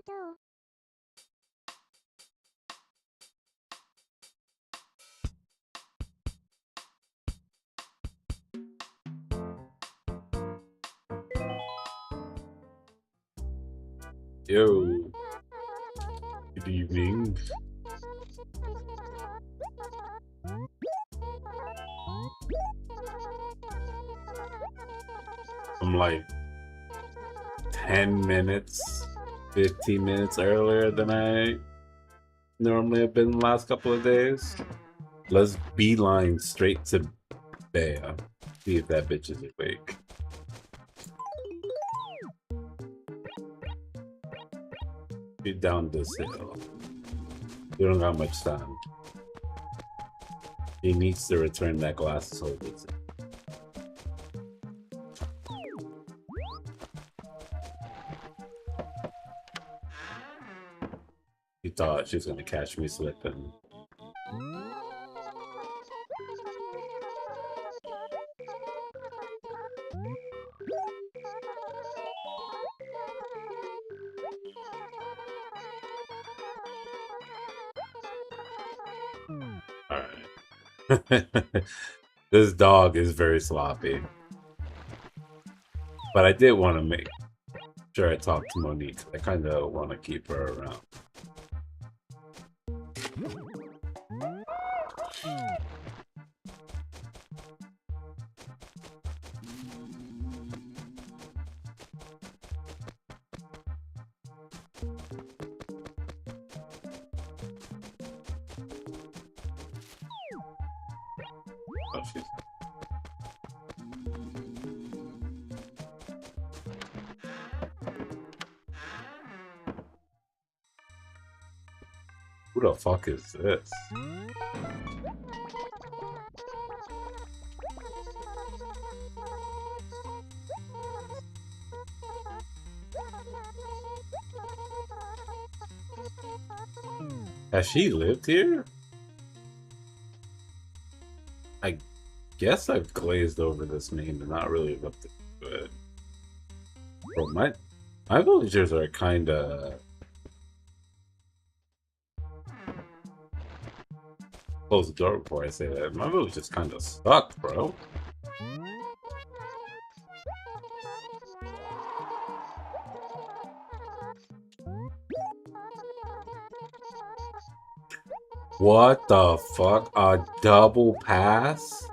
Yo, good evening. I'm like 10 minutes, 15 minutes earlier than I normally have been the last couple of days. Let's beeline straight to Bea. See if that bitch is awake. She's down this hill. We don't got much time. He needs to return that glass so it's She thought she was gonna catch me slipping. Alright. This dog is very sloppy. But I did want to make sure I talk to Monique. I kind of want to keep her around. Oh, she's... Who the fuck is this? Has she lived here? I guess I've glazed over this name and not really looked into it. Bro, my villagers are kinda... Close the door before I say that. My villagers kinda suck, bro. What the fuck? A double pass?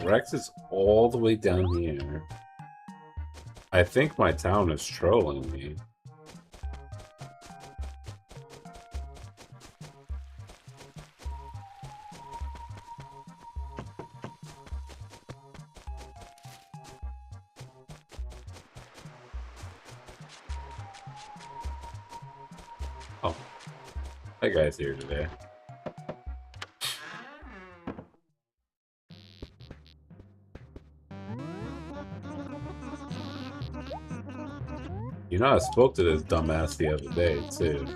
Rex is all the way down here. I think my town is trolling me. Oh, that guy's here today. You know, I spoke to this dumbass the other day, too.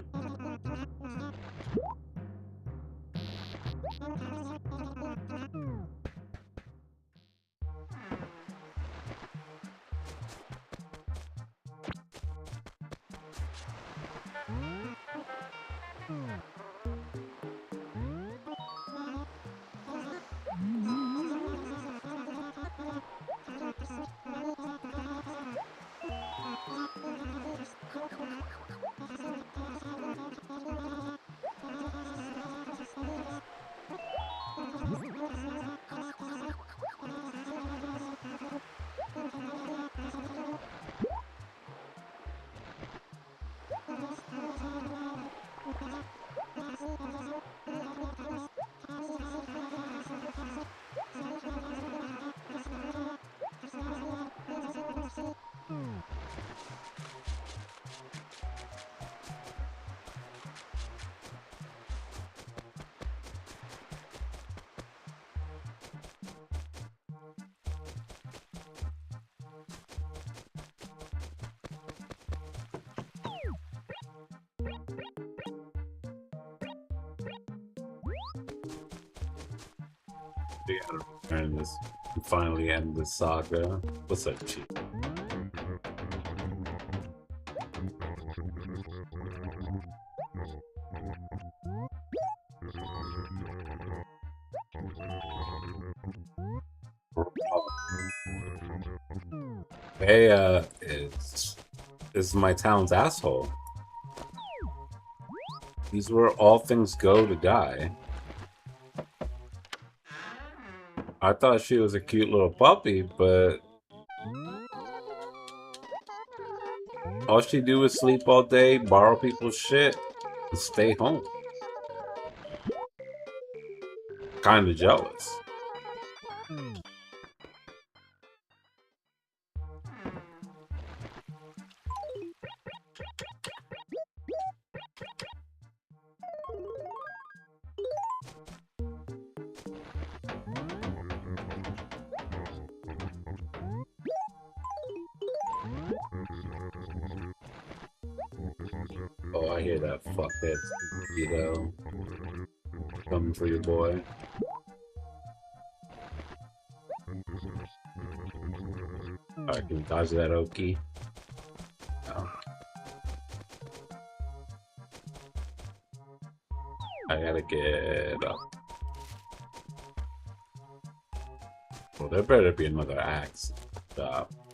We gotta return this and finally end this saga. What's up, Chief? Hey, is my town's asshole. These were all things go to die. I thought she was a cute little puppy, but all she do is sleep all day, borrow people's shit, and stay home. Kinda jealous. Oh, I hear that fuckhead Speedo coming for your boy. Alright, can we dodge that Oki? No. I gotta get up. Well, there better be another axe.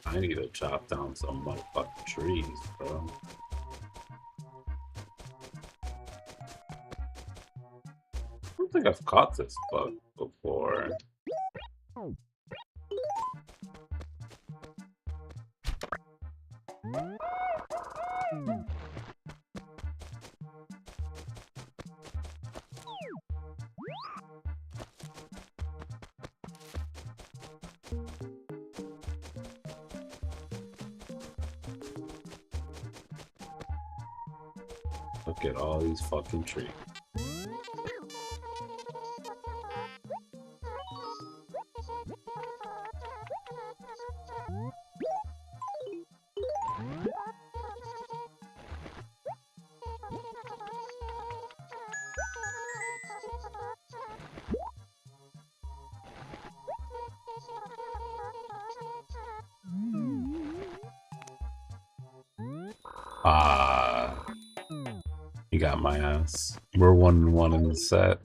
I need to chop down some motherfucking trees, bro. I don't think I've caught this bug before. Look at all these fucking trees. You got my ass. We're 1-1 in the set.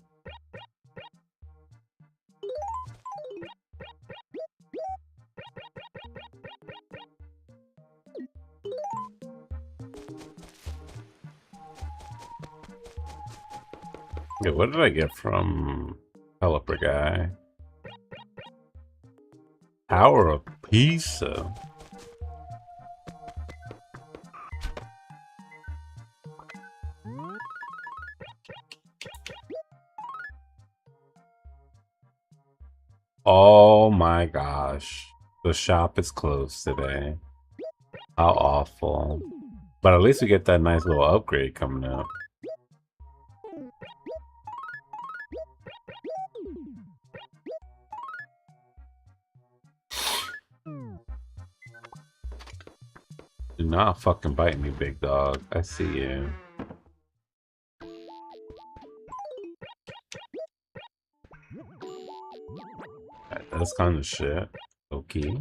Yeah, what did I get from Helper Guy? Power of Pizza. Oh my gosh. The shop is closed today. How awful. But at least we get that nice little upgrade coming up. Do not fucking bite me, big dog. I see you. That's kind of shit. Okay.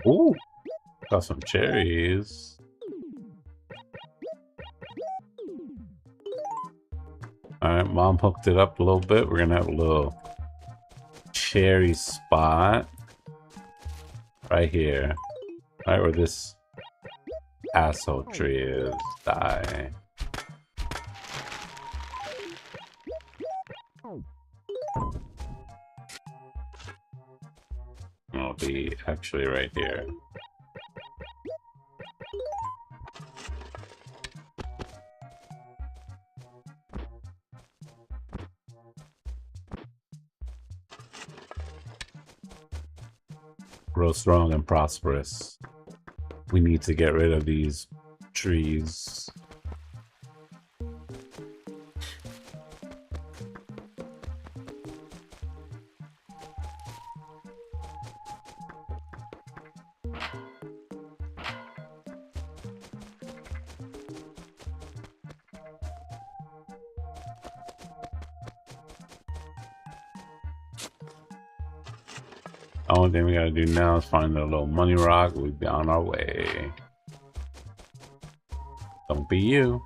Ooh, got some cherries. Alright, mom hooked it up a little bit. We're gonna have a little cherry spot right here. Right where this asshole tree is. Die. It'll be actually right here. grow strong and prosperous. We need to get rid of these trees. The only thing we gotta do now is find a little money rock. We'll be on our way. Don't be you.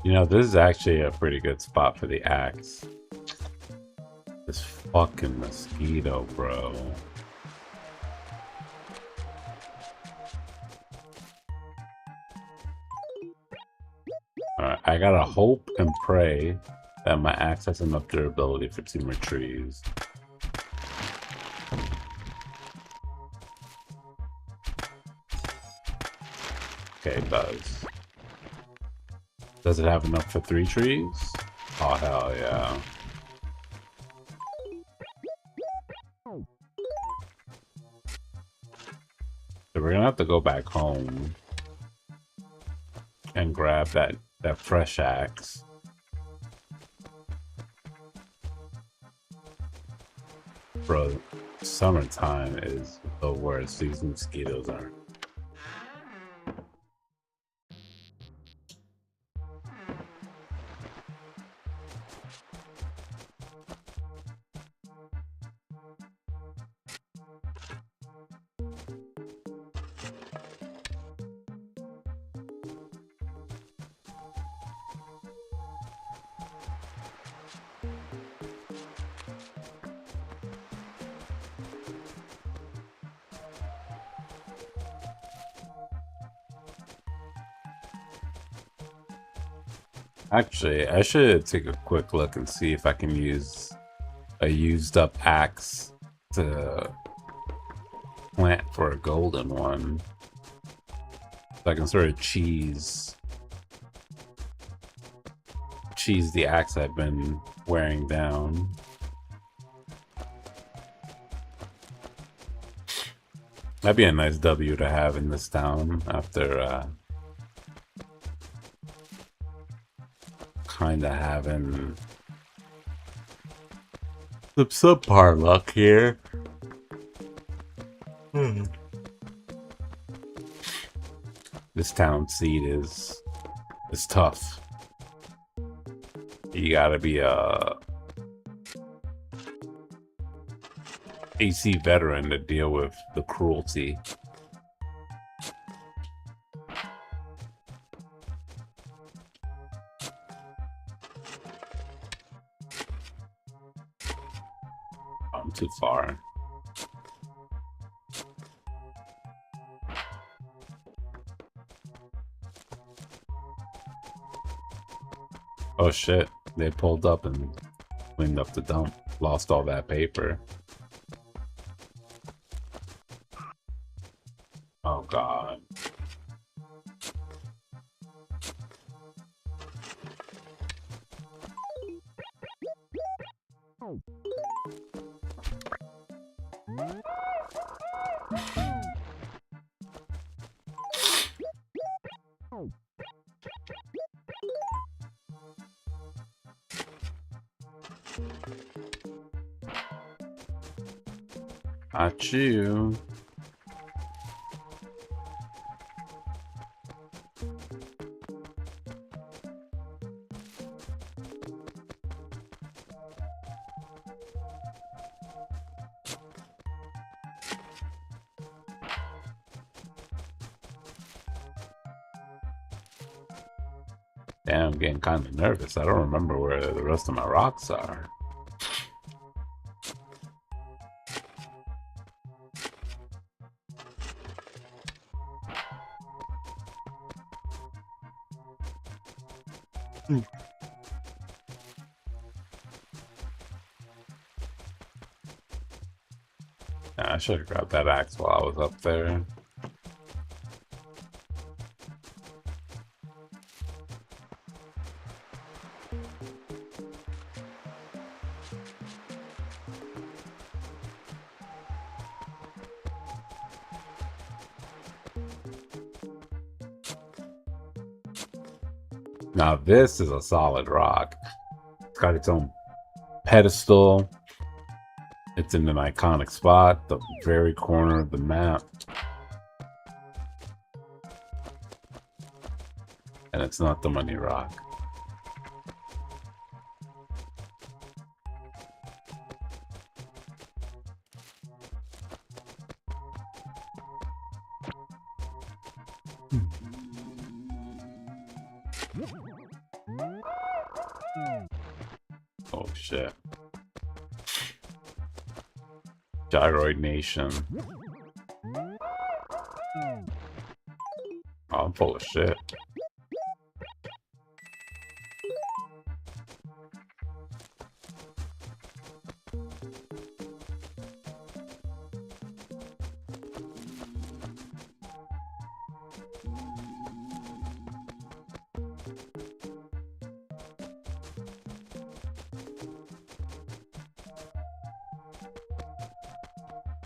You know, this is actually a pretty good spot for the axe. This fucking mosquito, bro. Alright, I gotta hope and pray that my axe has enough durability for 2 more trees. Okay, it does. Does it have enough for 3 trees? Oh, hell yeah. So we're gonna have to go back home and grab that fresh axe. Bro, summertime is the worst. These mosquitoes are. Actually, I should take a quick look and see if I can use a used up axe to plant for a golden one. So I can sort of cheese the axe I've been wearing down. That'd be a nice W to have in this town after kind of having some subpar luck here. This town seat is tough. You gotta be a AC veteran to deal with the cruelty. I'm too far. Oh shit, they pulled up and cleaned up the dump. Lost all that paper. Oh god. Got you. Damn, I'm getting kind of nervous. I don't remember where the rest of my rocks are. I should have grabbed that axe while I was up there. Now this is a solid rock. It's got its own pedestal. It's in an iconic spot, the very corner of the map. And it's not the money rock. Oh shit. Gyroid Nation. Oh, I'm full of shit.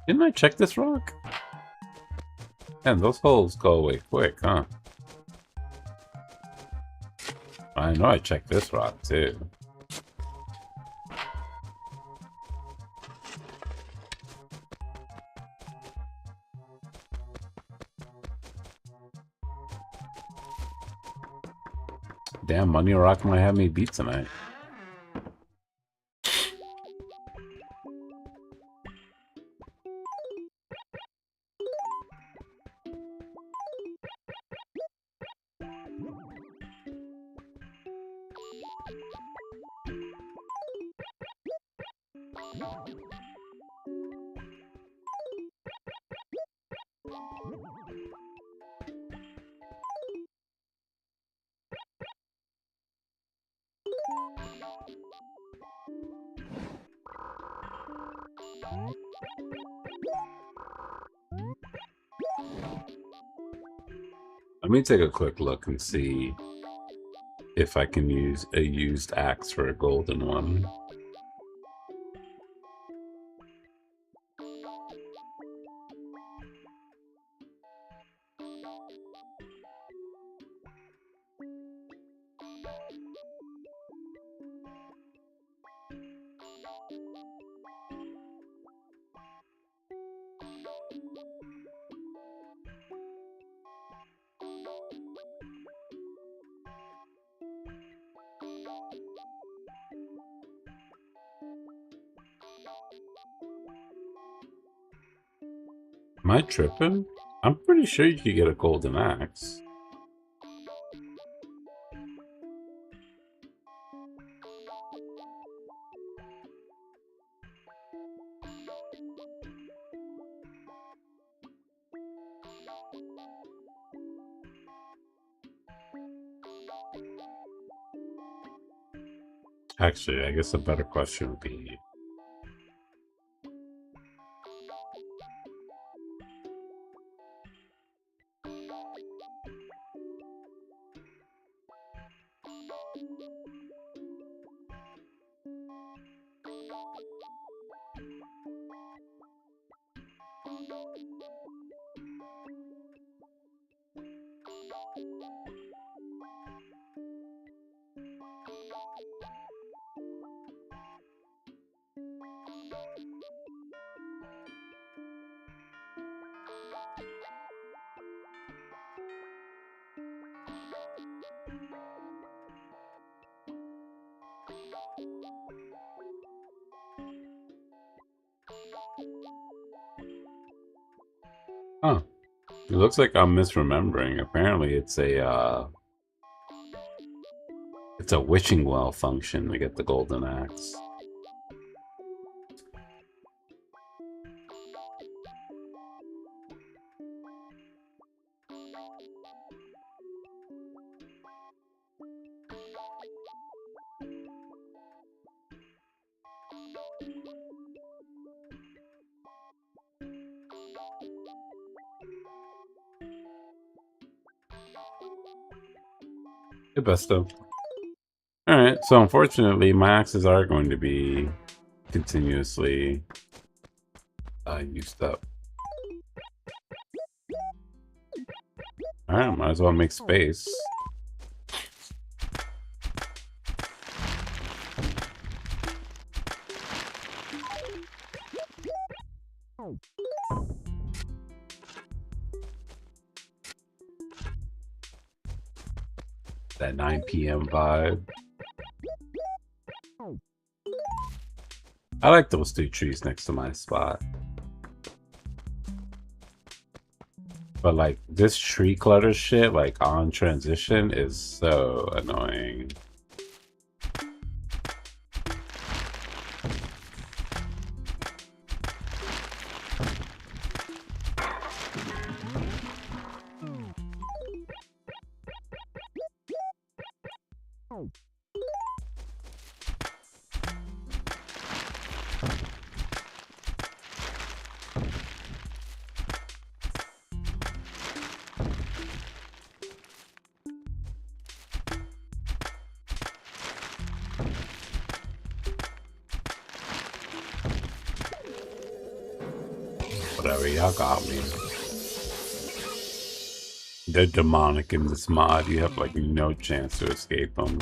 Didn't I check this rock? Man, those holes go away quick, huh? I know I checked this rock, too. Damn, money rock might have me beat tonight. Let me take a quick look and see if I can use a used axe for a golden one. Am I tripping? I'm pretty sure you could get a golden axe. Actually, I guess a better question would be, huh? It looks like I'm misremembering. Apparently, it's a wishing well function to get the golden axe. Good best though. Alright, so unfortunately my axes are going to be continuously used up. Alright, might as well make space. That 9 p.m. vibe. I like those two trees next to my spot. But like this tree clutter shit, like on transition, is so annoying. Whatever, y'all got me. They're demonic in this mod. You have like no chance to escape them.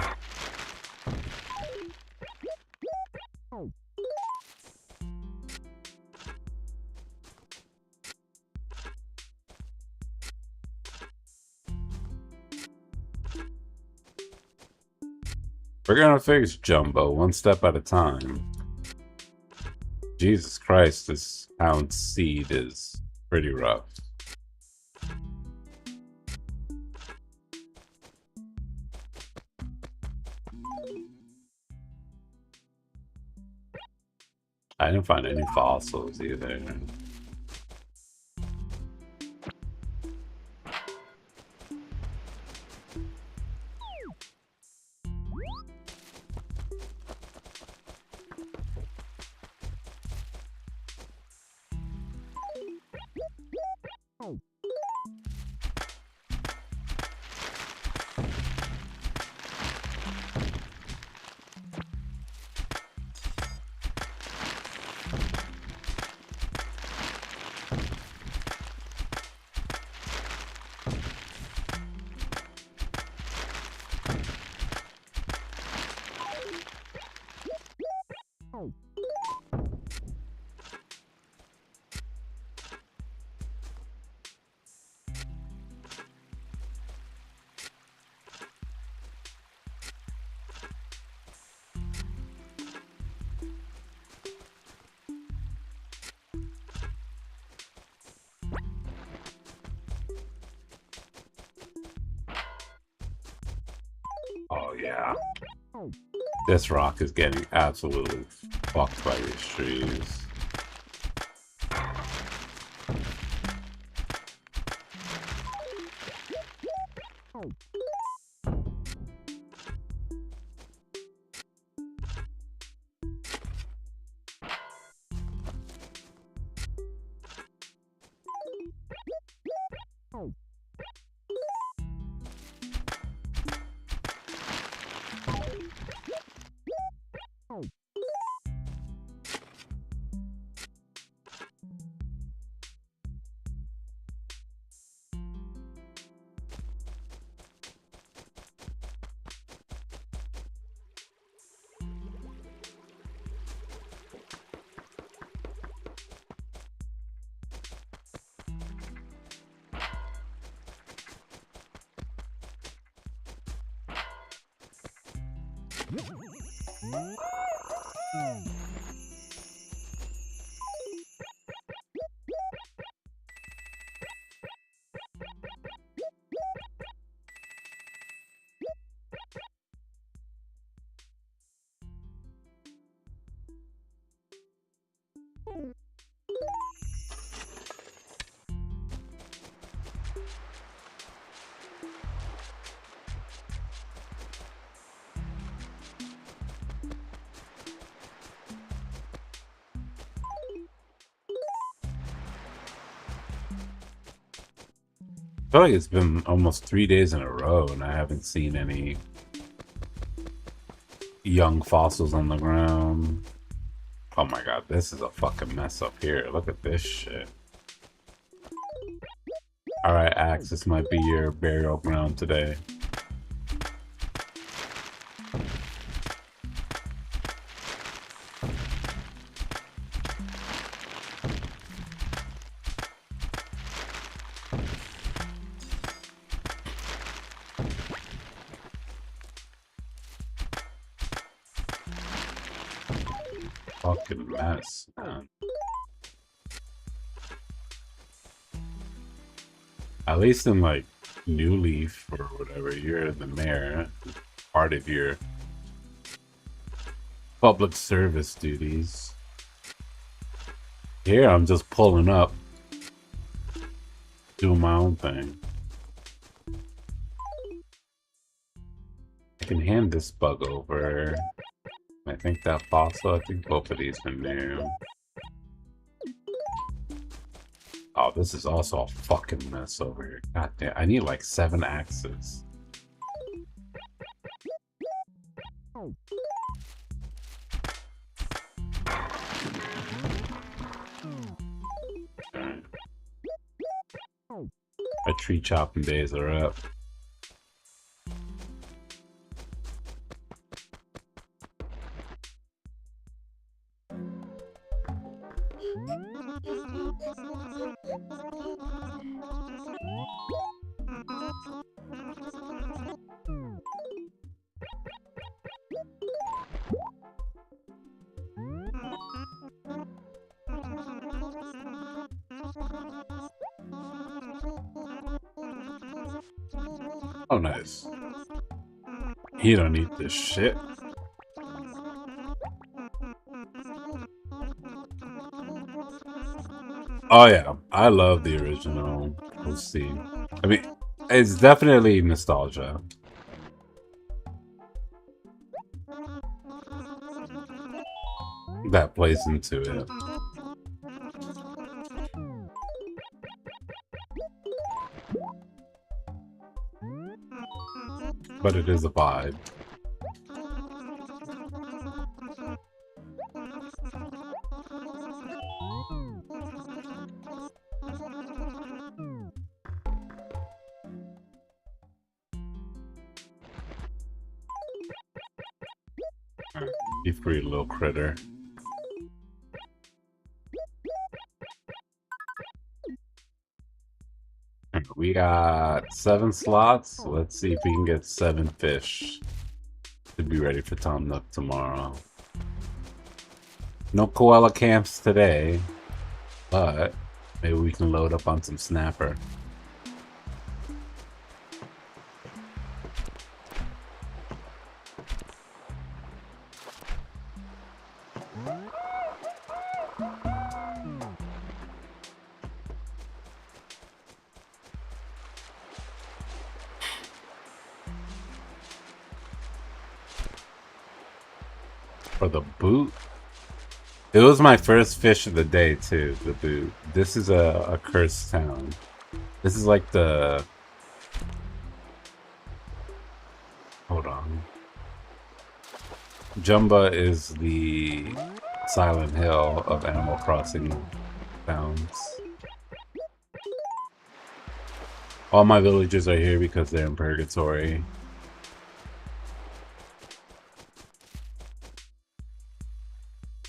We're gonna fix Jumbo one step at a time. Jesus Christ, this Hound Seed is pretty rough. I didn't find any fossils either. Oh yeah. This rock is getting absolutely fucked by these trees. I feel like it's been almost 3 days in a row and I haven't seen any young fossils on the ground. Oh my god, this is a fucking mess up here. Look at this shit. Alright, Axe, this might be your burial ground today. Fucking mess, man. At least in like New Leaf or whatever, you're the mayor. Part of your public service duties. Here I'm just pulling up, doing my own thing. I can hand this bug over. I think that fossil, I think both of these are new. Oh, this is also a fucking mess over here. God damn, I need like 7 axes. Right. My tree chopping days are up. Oh, nice. He don't need this shit. Oh yeah, I love the original. We'll see. I mean, it's definitely nostalgia. That plays into it. But it is a vibe. You free little critter. We got 7 slots. Let's see if we can get 7 fish to be ready for Tom Nook tomorrow. No koala camps today, but maybe we can load up on some snapper. For the boot? It was my first fish of the day too, the boot. This is a cursed town. This is like the... Hold on. Jumba is the Silent Hill of Animal Crossing towns. All my villagers are here because they're in purgatory.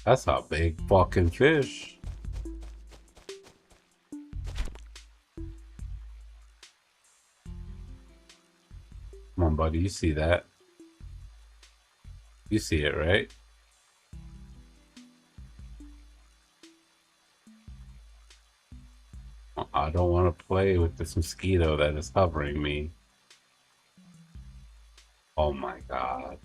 That's a big fucking fish. Come on, buddy. You see that? You see it, right? I don't want to play with this mosquito that is hovering me. Oh my god.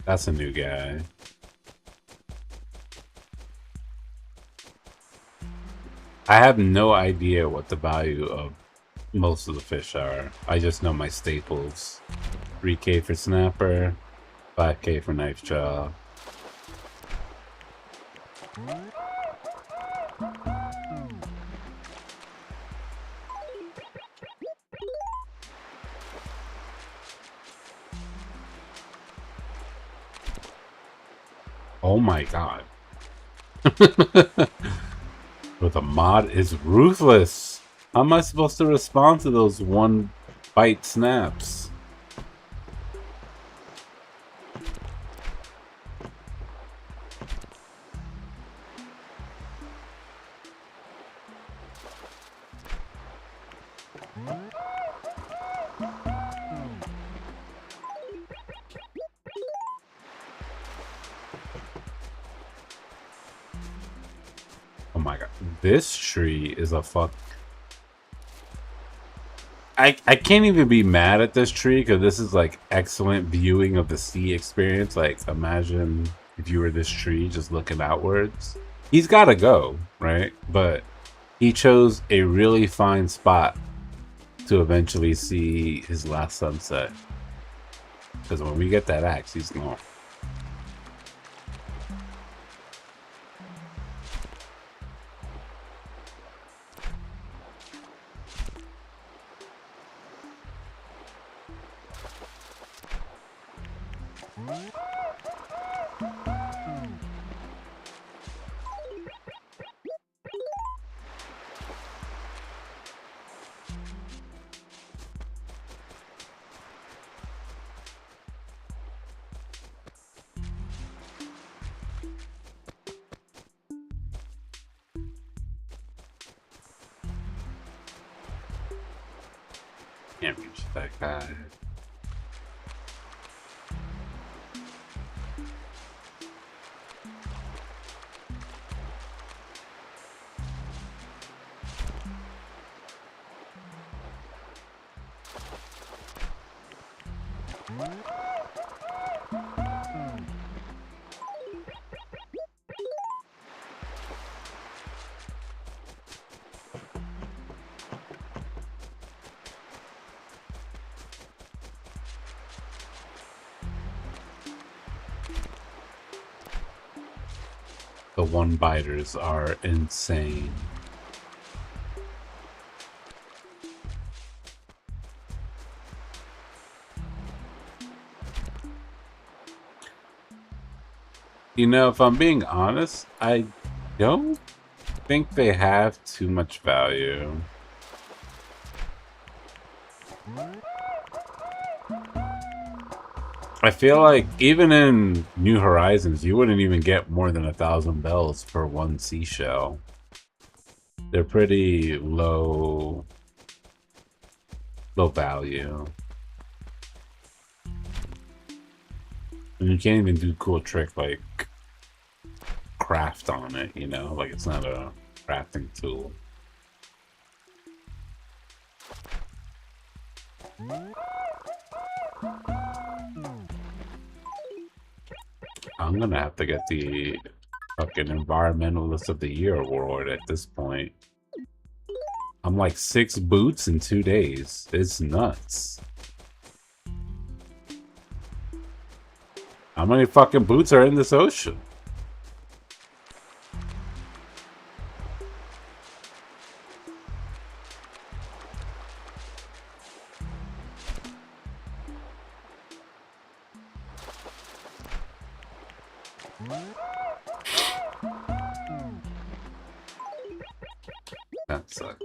That's a new guy. I have no idea what the value of most of the fish are. I just know my staples. 3K for snapper, 5K for knife jaw. Oh my god. But the mod is ruthless. How am I supposed to respond to those one bite snaps? Oh my god. This tree is a fuck. I can't even be mad at this tree because this is like excellent viewing of the sea experience. Like imagine if you were this tree just looking outwards. He's got to go, right? But he chose a really fine spot to eventually see his last sunset. Because when we get that axe, he's gone. Can't reach that guy. The one biters are insane. You know, if I'm being honest, I don't think they have too much value. I feel like even in New Horizons, you wouldn't even get more than 1,000 bells for one seashell. They're pretty low value. And you can't even do cool trick like craft on it, you know? Like it's not a crafting tool. I'm gonna have to get the fucking Environmentalist of the Year award at this point. I'm like 6 boots in 2 days. It's nuts. How many fucking boots are in this ocean? That sucks.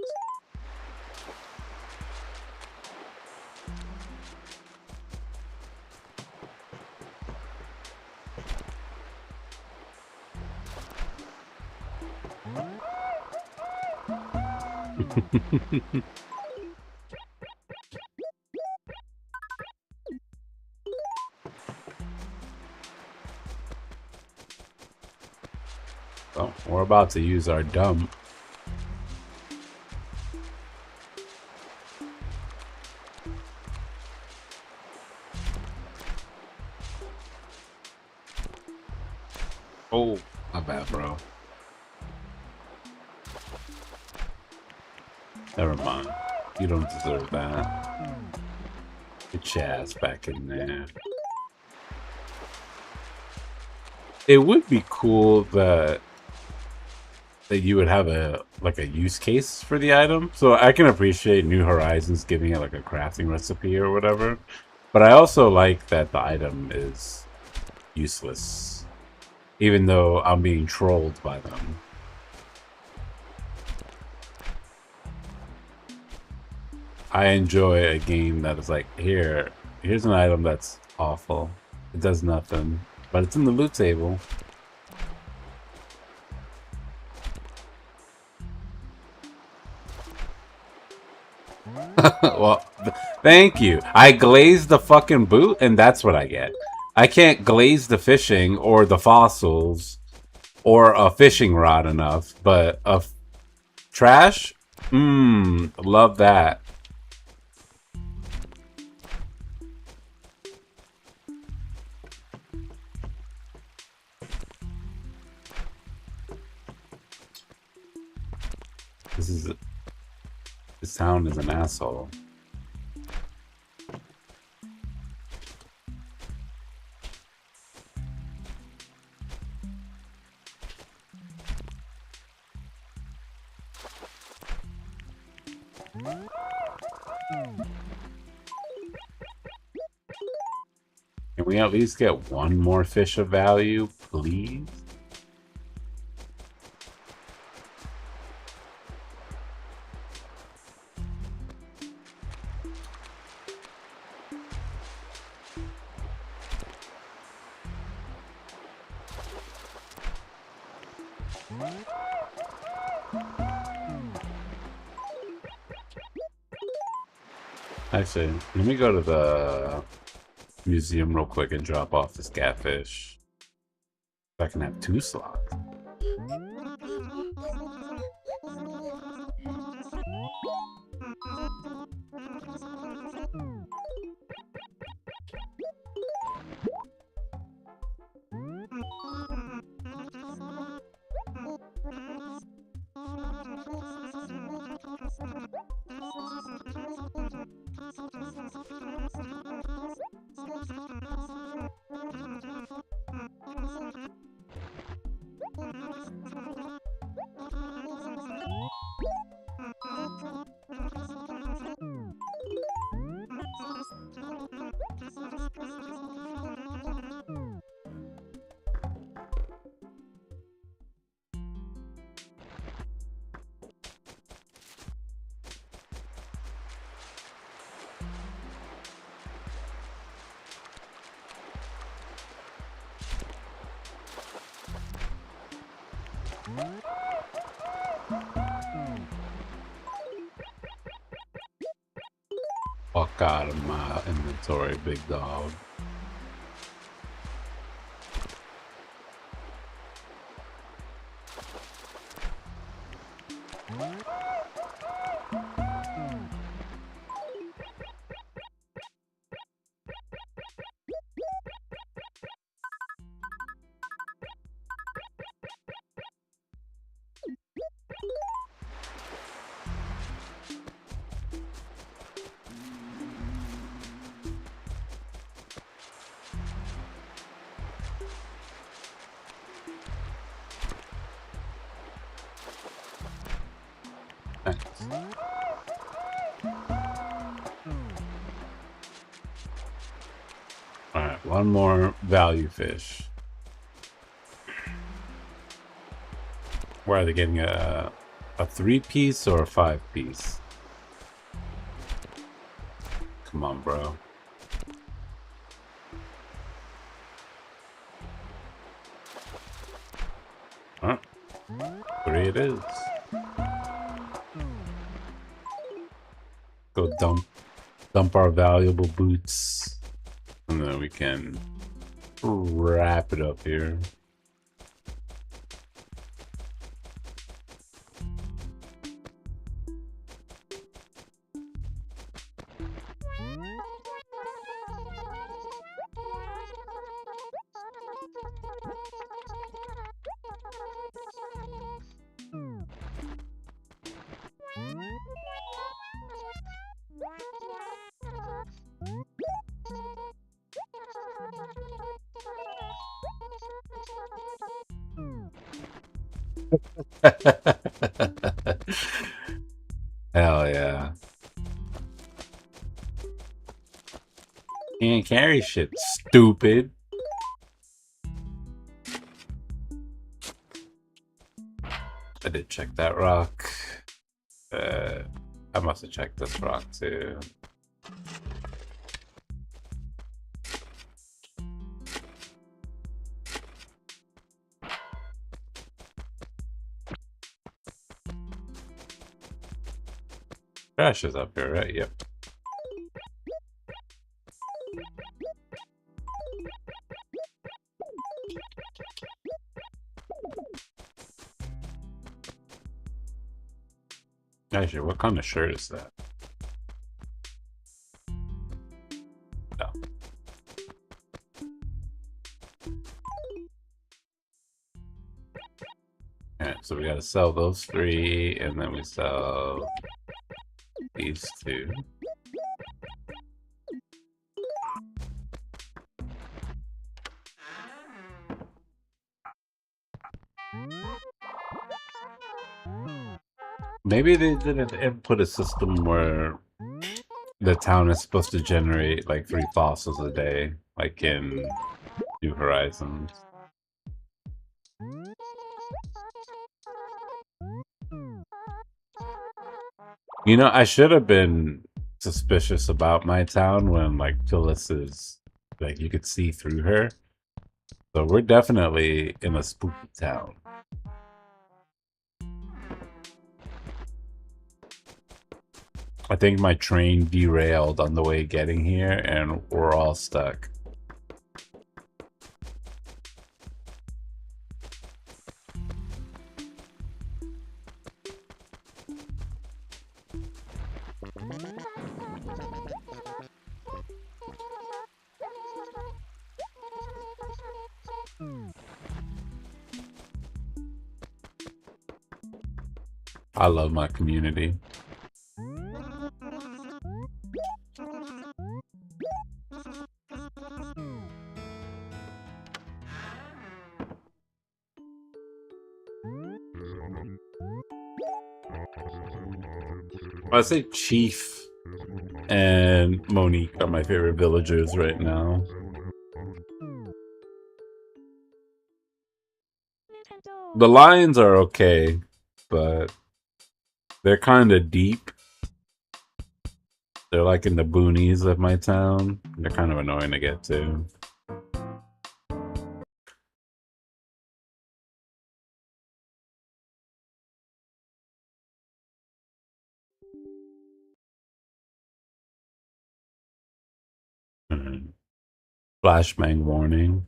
Well, we're about to use our dump. Oh, my bad, bro. Never mind. You don't deserve that. Get your ass back in there. It would be cool that you would have a use case for the item. So I can appreciate New Horizons giving it like a crafting recipe or whatever. But I also like that the item is useless. Even though I'm being trolled by them. I enjoy a game that is like, here's an item that's awful. It does nothing. But it's in the loot table. Well, thank you. I glazed the fucking boot, and that's what I get. I can't glaze the fishing or the fossils or a fishing rod enough, but trash? Love that. This sound is an asshole. Can we at least get one more fish of value, please? Actually, let me go to the museum real quick and drop off this catfish. I can have 2 slots. Fuck out of my inventory, big dog. Alright, one more value fish. Where are they getting a 3-piece or a 5-piece? Come on, bro. Alright. 3 it is. Go dump our valuable boots. And then we can wrap it up here. Hell yeah. Can't carry shit, stupid. I did check that rock. I must have checked this rock too. Trash is up here, right? Yep. Actually, what kind of shirt is that? No. Alright, so we gotta sell those 3, and then we sell these 2. Maybe they didn't input a system where the town is supposed to generate like 3 fossils a day, like in New Horizons. You know, I should have been suspicious about my town when like Phyllis is like you could see through her. So we're definitely in a spooky town. I think my train derailed on the way getting here and we're all stuck. I love my community. I say Chief and Monique are my favorite villagers right now. The lions are okay, but they're kind of deep. They're like in the boonies of my town. They're kind of annoying to get to. Flashbang warning.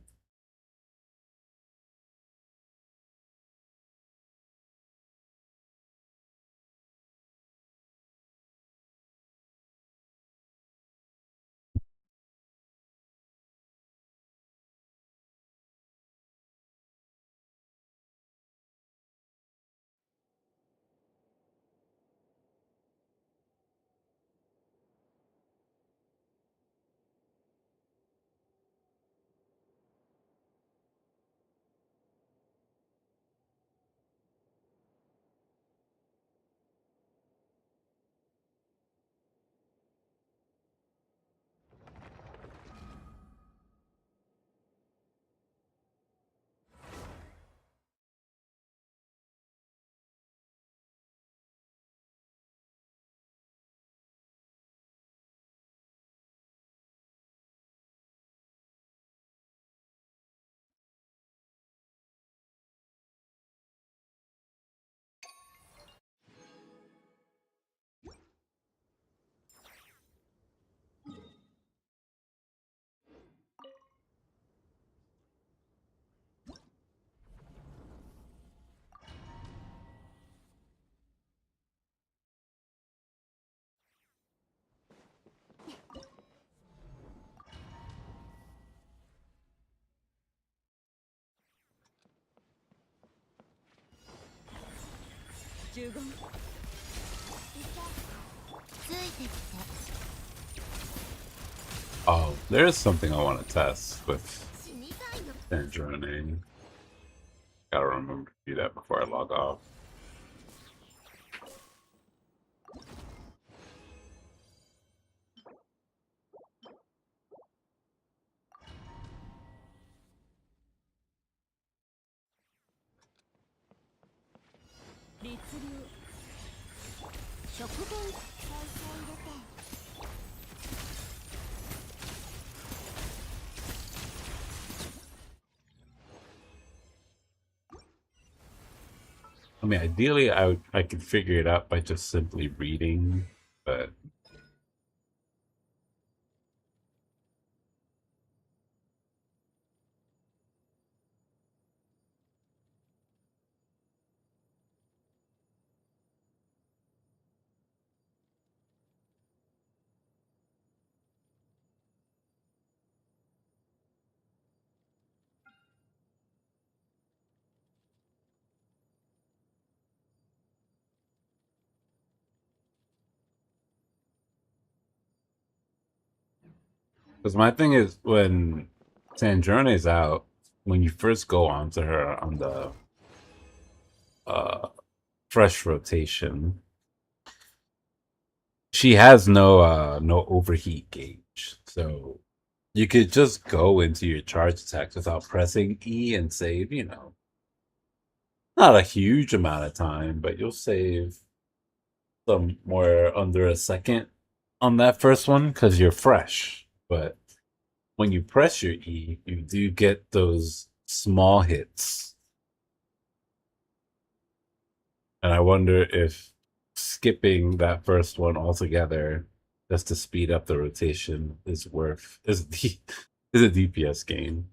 Oh, there's something I want to test with Tangerine. Gotta gotta remember to do that before I log off. I mean, ideally, I could figure it out by just simply reading, but because my thing is when Sandrone's out, when you first go onto her on the uh fresh rotation, she has no overheat gauge, so you could just go into your charge attacks without pressing E and save, not a huge amount of time, but you'll save somewhere under a second on that first one because you're fresh. But when you press your E, you do get those small hits. And I wonder if skipping that first one altogether just to speed up the rotation is a DPS gain.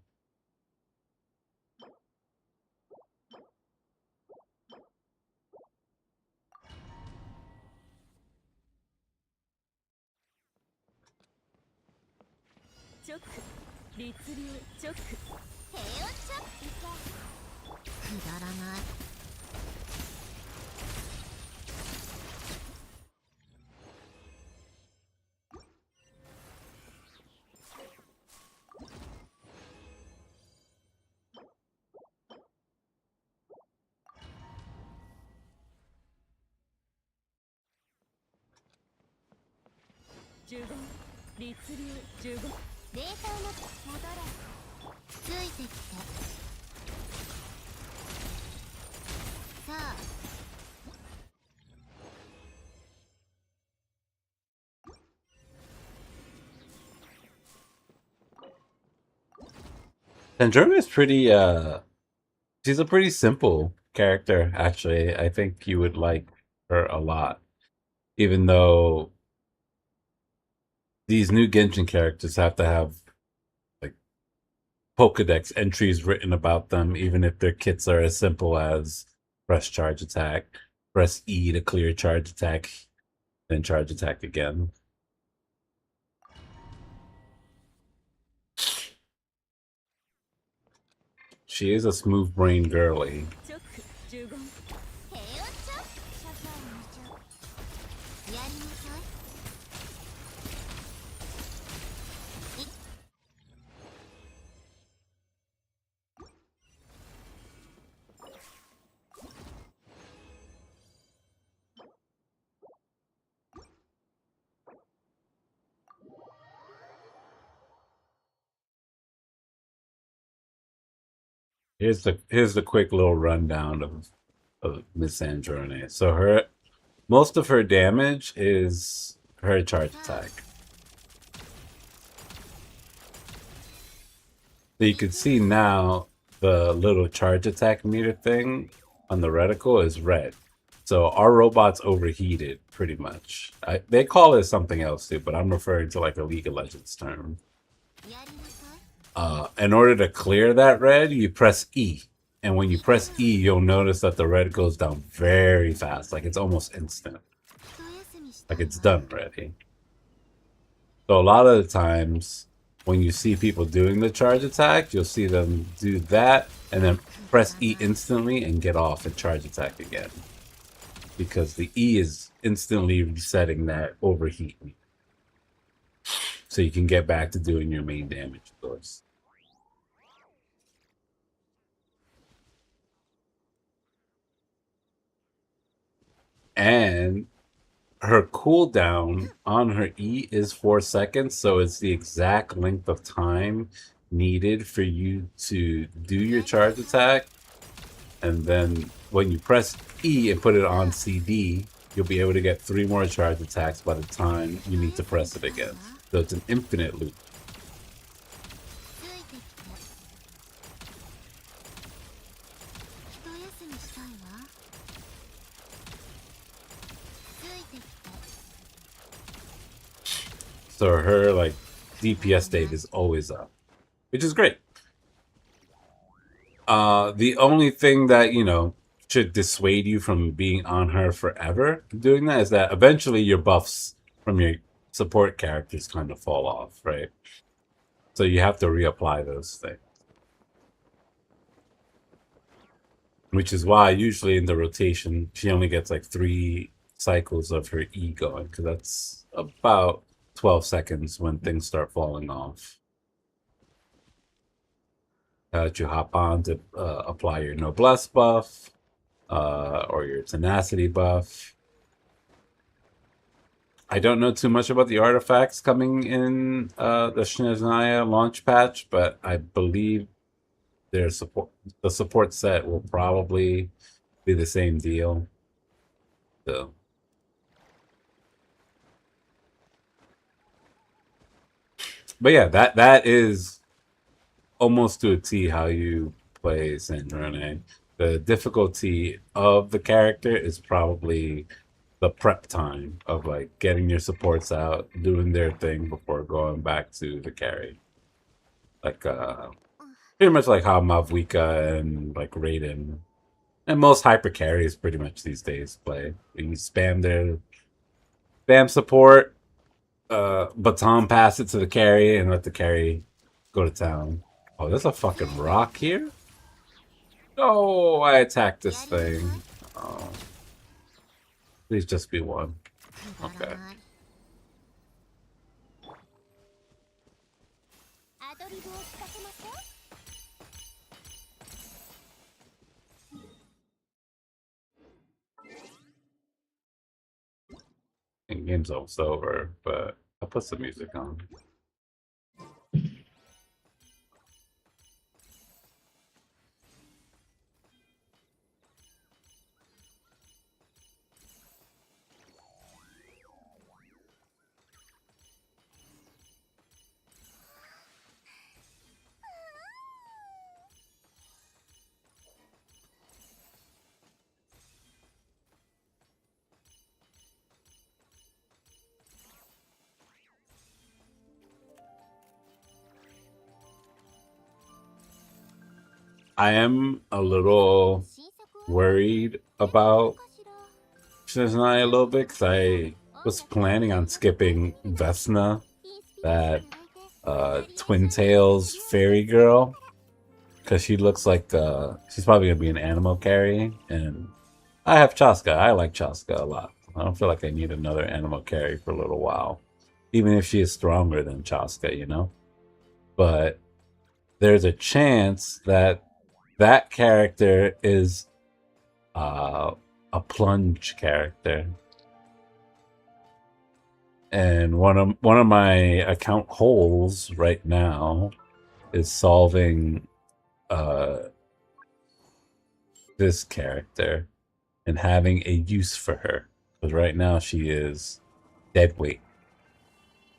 Tanjiro is pretty she's a pretty simple character, actually. I think you would like her a lot. Even though these new Genshin characters have to have like Pokedex entries written about them, even if their kits are as simple as press charge attack, press E to clear charge attack, then charge attack again. She is a smooth brain girly. Here's the quick little rundown of Miss Androne. So most of her damage is her charge attack. So you can see now the little charge attack meter thing on the reticle is red. So our robot's overheated pretty much. They call it something else too, but I'm referring to like a League of Legends term. In order to clear that red, you press E. And when you press E, you'll notice that the red goes down very fast. Like it's almost instant. Like it's done already. So a lot of the times when you see people doing the charge attack, you'll see them do that and then press E instantly and get off and charge attack again. Because the E is instantly resetting that overheat. So you can get back to doing your main damage, of course. And her cooldown on her E is 4 seconds, so it's the exact length of time needed for you to do your charge attack. And then when you press E and put it on CD, you'll be able to get 3 more charge attacks by the time you need to press it again. So it's an infinite loop. So her like DPS state is always up, which is great. The only thing that, you know, should dissuade you from being on her forever doing that is that eventually your buffs from your support characters kind of fall off, right? So you have to reapply those things. Which is why usually in the rotation, she only gets like 3 cycles of her E going, because that's about 12 seconds when things start falling off. You hop on to apply your noblesse buff or your tenacity buff. I don't know too much about the artifacts coming in the Snezhnaya launch patch, but I believe the support set will probably be the same deal. So. But yeah, that is almost to a T how you play Saint Rene. The difficulty of the character is probably the prep time of like getting your supports out, doing their thing before going back to the carry. Like pretty much like how Mavwika and like Raiden and most hyper carries pretty much these days play. You spam their spam support, baton pass it to the carry and let the carry go to town. Oh, there's a fucking rock here? Oh, I attacked this thing. Oh. Please just be one. Okay. And game's almost over, but I'll put some music on. I am a little worried about Snezhnaya a little bit because I was planning on skipping Vesna, that Twin Tails fairy girl, because she looks like she's probably gonna be an animal carry, and I have Chaska. I like Chaska a lot. I don't feel like I need another animal carry for a little while, even if she is stronger than Chaska, you know. But there's a chance that that character is a plunge character, and one of my account holes right now is solving this character and having a use for her, because right now she is dead weight.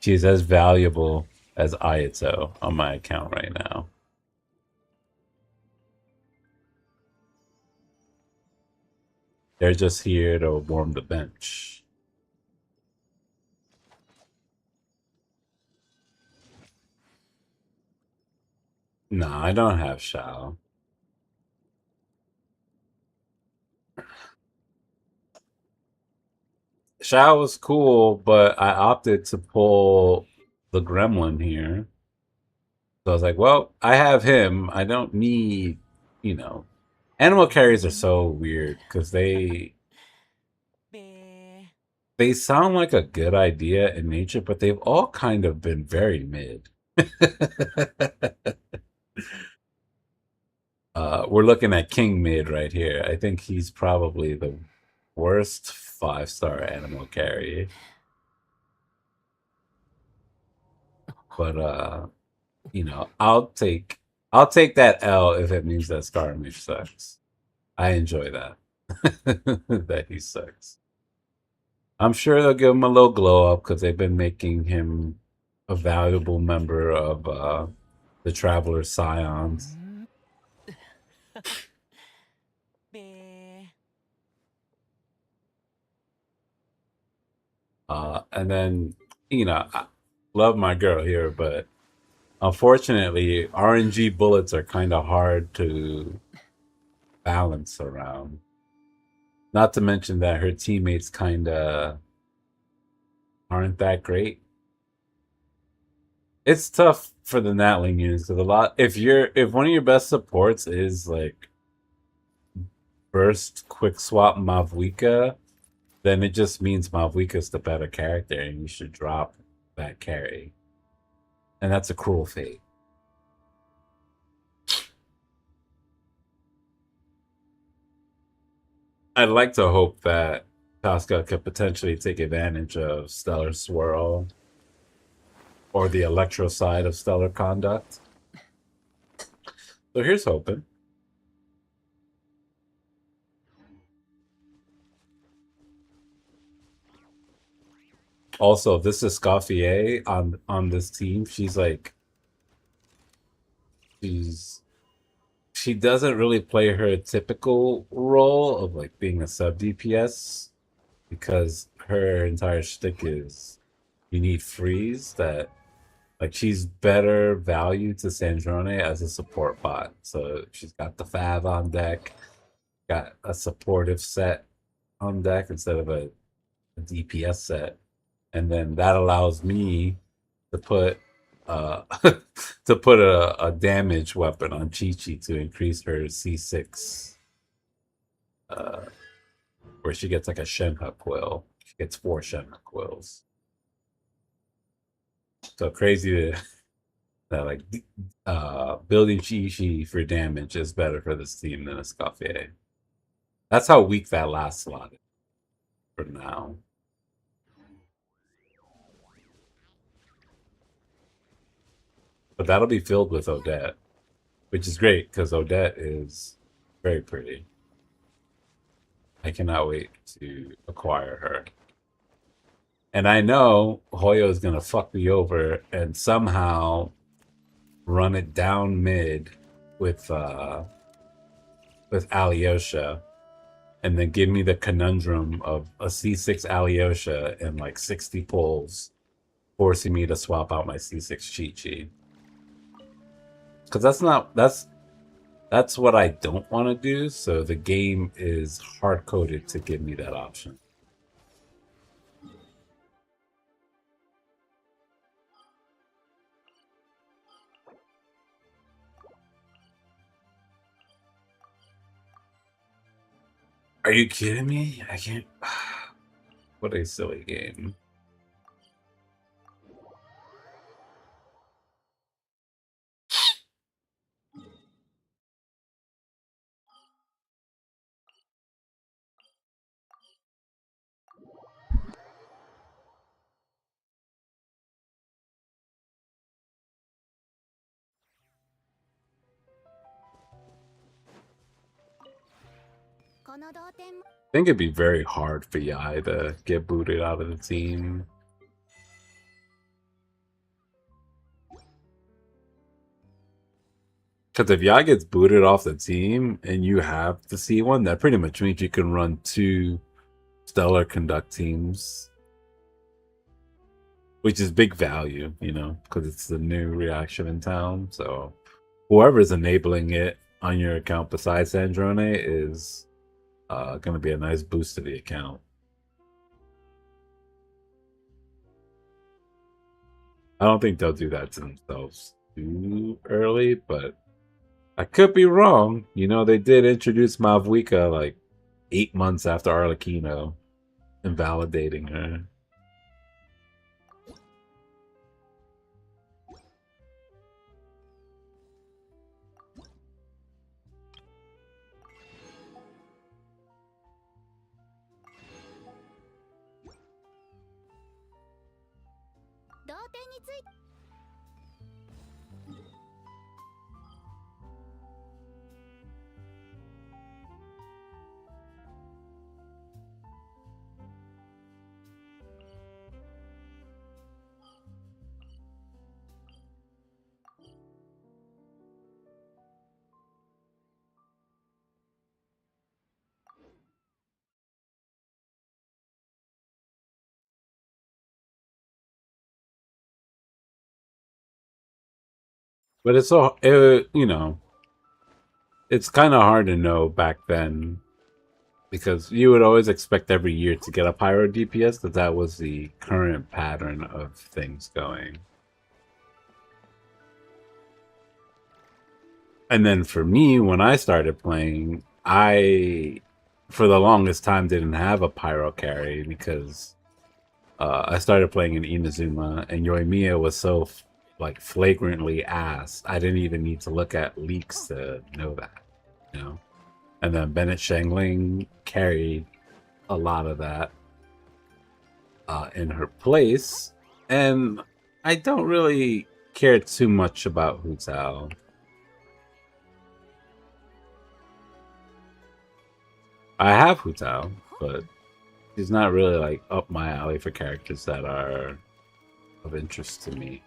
She is as valuable as Ayato on my account right now. They're just here to warm the bench. No, I don't have Shao. Shao was cool, but I opted to pull the gremlin here. So I was like, well, I have him. I don't need, you know. Animal carries are so weird because they sound like a good idea in nature, but they've all kind of been very mid. We're looking at King mid right here. I think he's probably the worst 5-star animal carry. But you know, I'll take that L if it means that Scaramouche sucks. I enjoy that. That he sucks. I'm sure they'll give him a little glow up because they've been making him a valuable member of the Traveler Scions. And then, you know, I love my girl here, but unfortunately, RNG bullets are kind of hard to balance around. Not to mention that her teammates kind of aren't that great. It's tough for the Natling units because a lot. If one of your best supports is like burst quick swap Mavwika, then it just means Mavwika's the better character, and you should drop that carry. And that's a cruel fate. I'd like to hope that Casca could potentially take advantage of Stellar Swirl or the Electro side of Stellar Conduct. So here's hoping. Also, this is Scoffier on this team. She's like, she doesn't really play her typical role of like being a sub DPS because her entire shtick is you need freeze. That like she's better value to Sandrone as a support bot. So she's got the Fav on deck, got a supportive set on deck instead of a DPS set, and then that allows me to put to put a damage weapon on Chi Chi to increase her C6, uh, where she gets like a Shenhe quill. She gets 4 Shenhe quills. So crazy that like building Chi Chi for damage is better for this team than a Scoffier. That's how weak that last slot is for now. But that'll be filled with Odette, which is great because Odette is very pretty. I cannot wait to acquire her. And I know Hoyo is going to fuck me over and somehow run it down mid with Alyosha, and then give me the conundrum of a C6 Alyosha and like 60 pulls, forcing me to swap out my C6 Chi-Chi. Because that's what I don't want to do, so the game is hard-coded to give me that option. Are you kidding me? I can't... What a silly game. I think it'd be very hard for Yai to get booted out of the team. Because if Yai gets booted off the team and you have the C1, that pretty much means you can run 2 Stellar Conduct teams, which is big value, you know, because it's the new reaction in town. So whoever's enabling it on your account besides Sandrone is going to be a nice boost to the account. I don't think they'll do that to themselves too early, but I could be wrong. You know, they did introduce Mavwika like 8 months after Arlecchino, invalidating her. But you know, it's kind of hard to know back then because you would always expect every year to get a pyro DPS because that was the current pattern of things going. And then for me, when I started playing, I, for the longest time, didn't have a pyro carry because I started playing in Inazuma, and Yoimiya was so like flagrantly ass. I didn't even need to look at leaks to know that, you know. And then Bennett Shangling carried a lot of that in her place, and I don't really care too much about Hu Tao. I have Hu Tao, but he's not really like up my alley for characters that are of interest to me.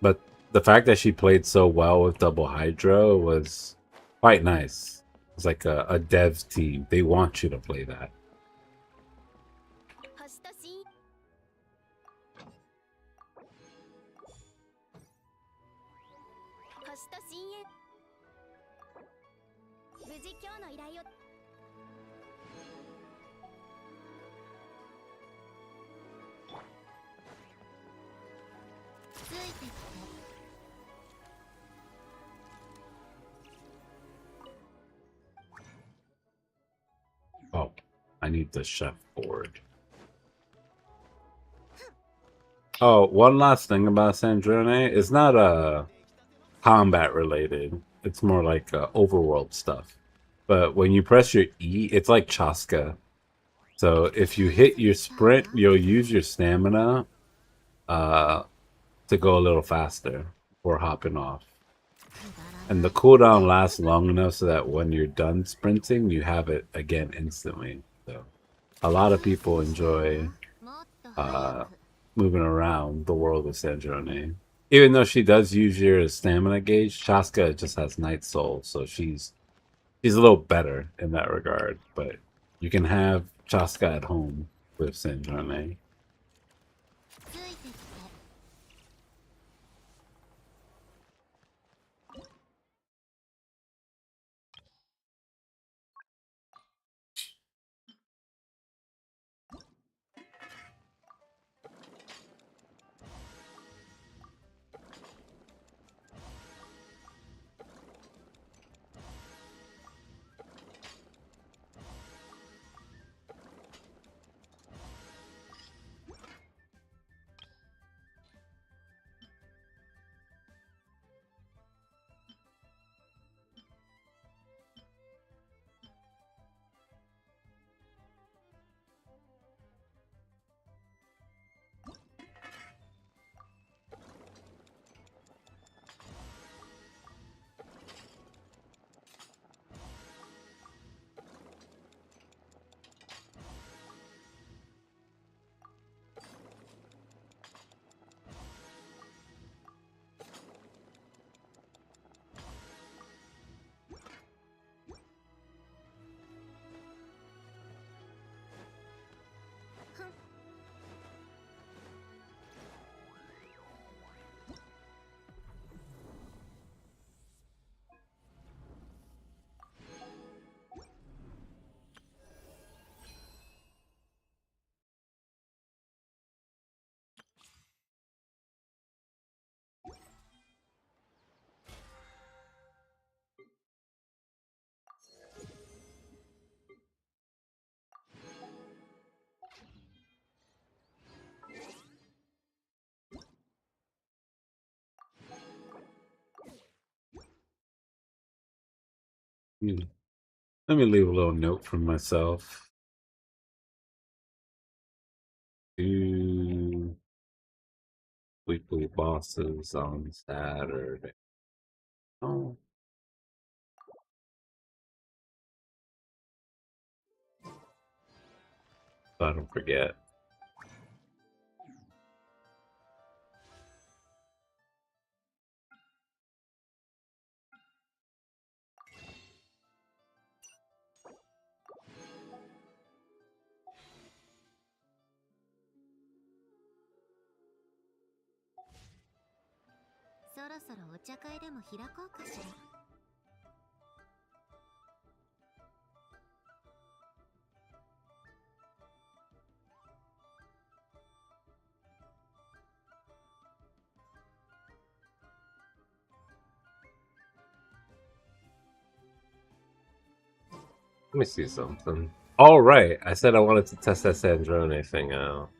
But the fact that she played so well with Double Hydro was quite nice. It's like a dev team. They want you to play that. Oh, I need the chef board. Oh, one last thing about Sandrone. It's not combat related. It's more like overworld stuff. But when you press your E, it's like Chaska. So if you hit your sprint, you'll use your stamina to go a little faster before hopping off. And the cooldown lasts long enough so that when you're done sprinting, you have it again instantly. So a lot of people enjoy moving around the world with Sandrone. Even though she does use your stamina gauge, Chaska just has Night Soul, so she's a little better in that regard. But you can have Chaska at home with Sandrone. Let me leave a little note for myself. 2 weekly bosses on Saturday. Oh. So I don't forget. Let me see something. All right, I said I wanted to test that Sandrone thing out.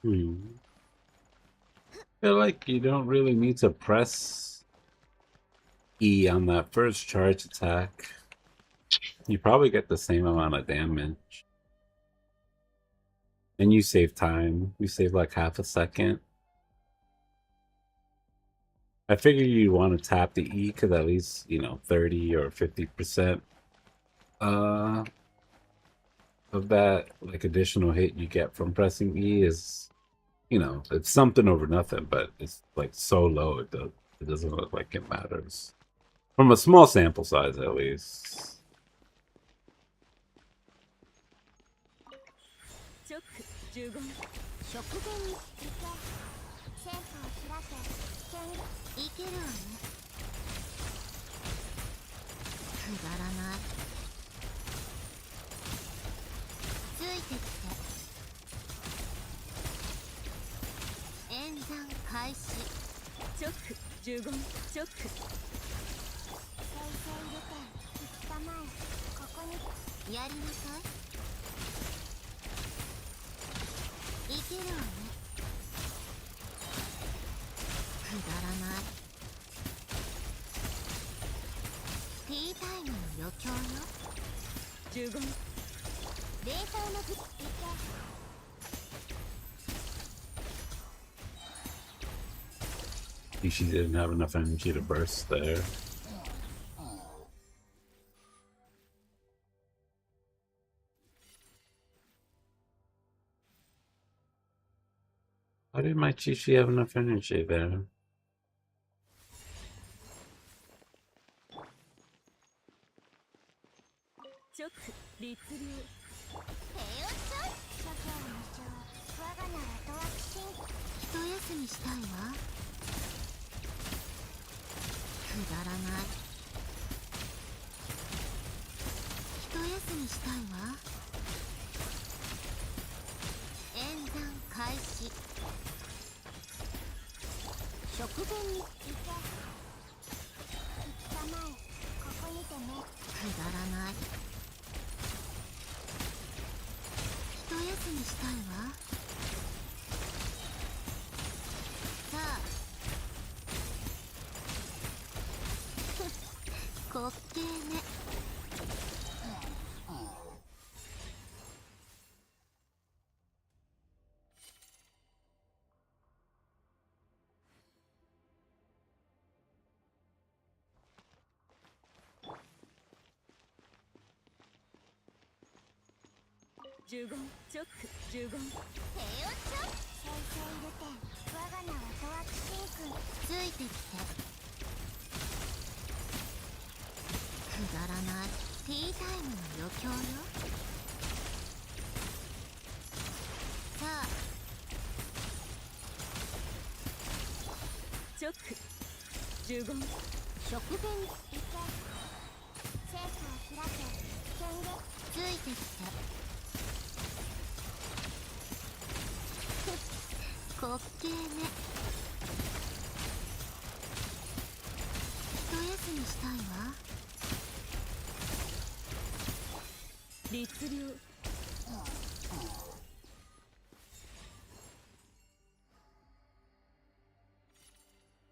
I feel like you don't really need to press E on that first charge attack. You probably get the same amount of damage. And you save time. You save like half a second. I figure you want to tap the E because at least, 30 or 50% of that like additional hit you get from pressing E is, it's something over nothing, but it's like so low it doesn't look like it matters. From a small sample size at least. She didn't have enough energy to burst there. Why did my Chi-Chi have enough energy there?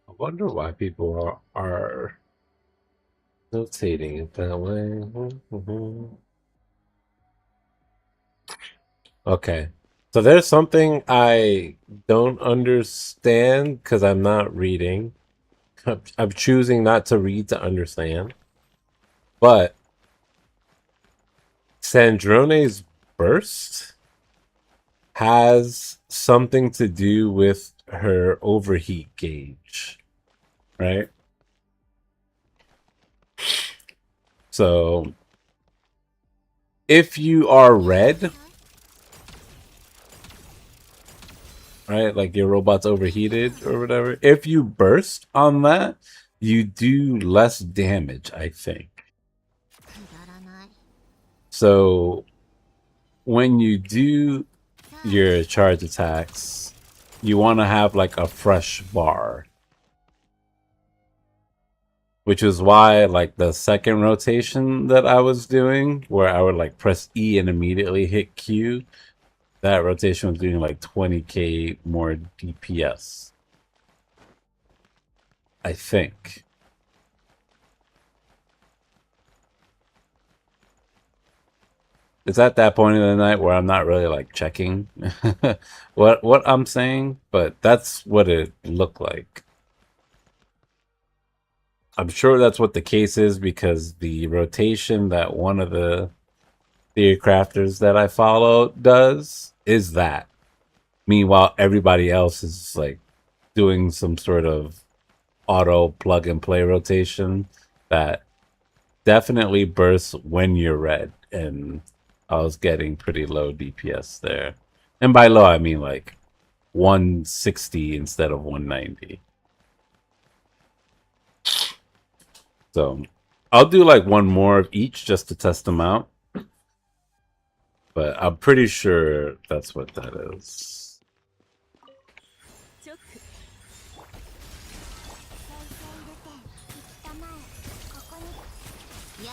I wonder why people are rotating it that way. Okay. So there's something I don't understand because I'm not reading. I'm choosing not to read to understand. But Sandrone's burst has something to do with her overheat gauge, right? So if you are red, right, like your robot's overheated or whatever, if you burst on that, you do less damage, I think. So when you do your charge attacks, you want to have like a fresh bar. Which is why like the second rotation that I was doing, where I would like press E and immediately hit Q, that rotation was doing like 20k more DPS. I think. It's at that point in the night where I'm not really like checking what I'm saying, but that's what it looked like. I'm sure that's what the case is because the rotation that one of the theory crafters that I follow does is that. Meanwhile, everybody else is like doing some sort of auto plug and play rotation that definitely bursts when you're red. And I was getting pretty low DPS there. And by low, I mean like 160 instead of 190. So I'll do like one more of each just to test them out. But I'm pretty sure that's what that is.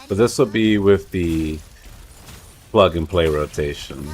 But this will be with the plug and play rotation.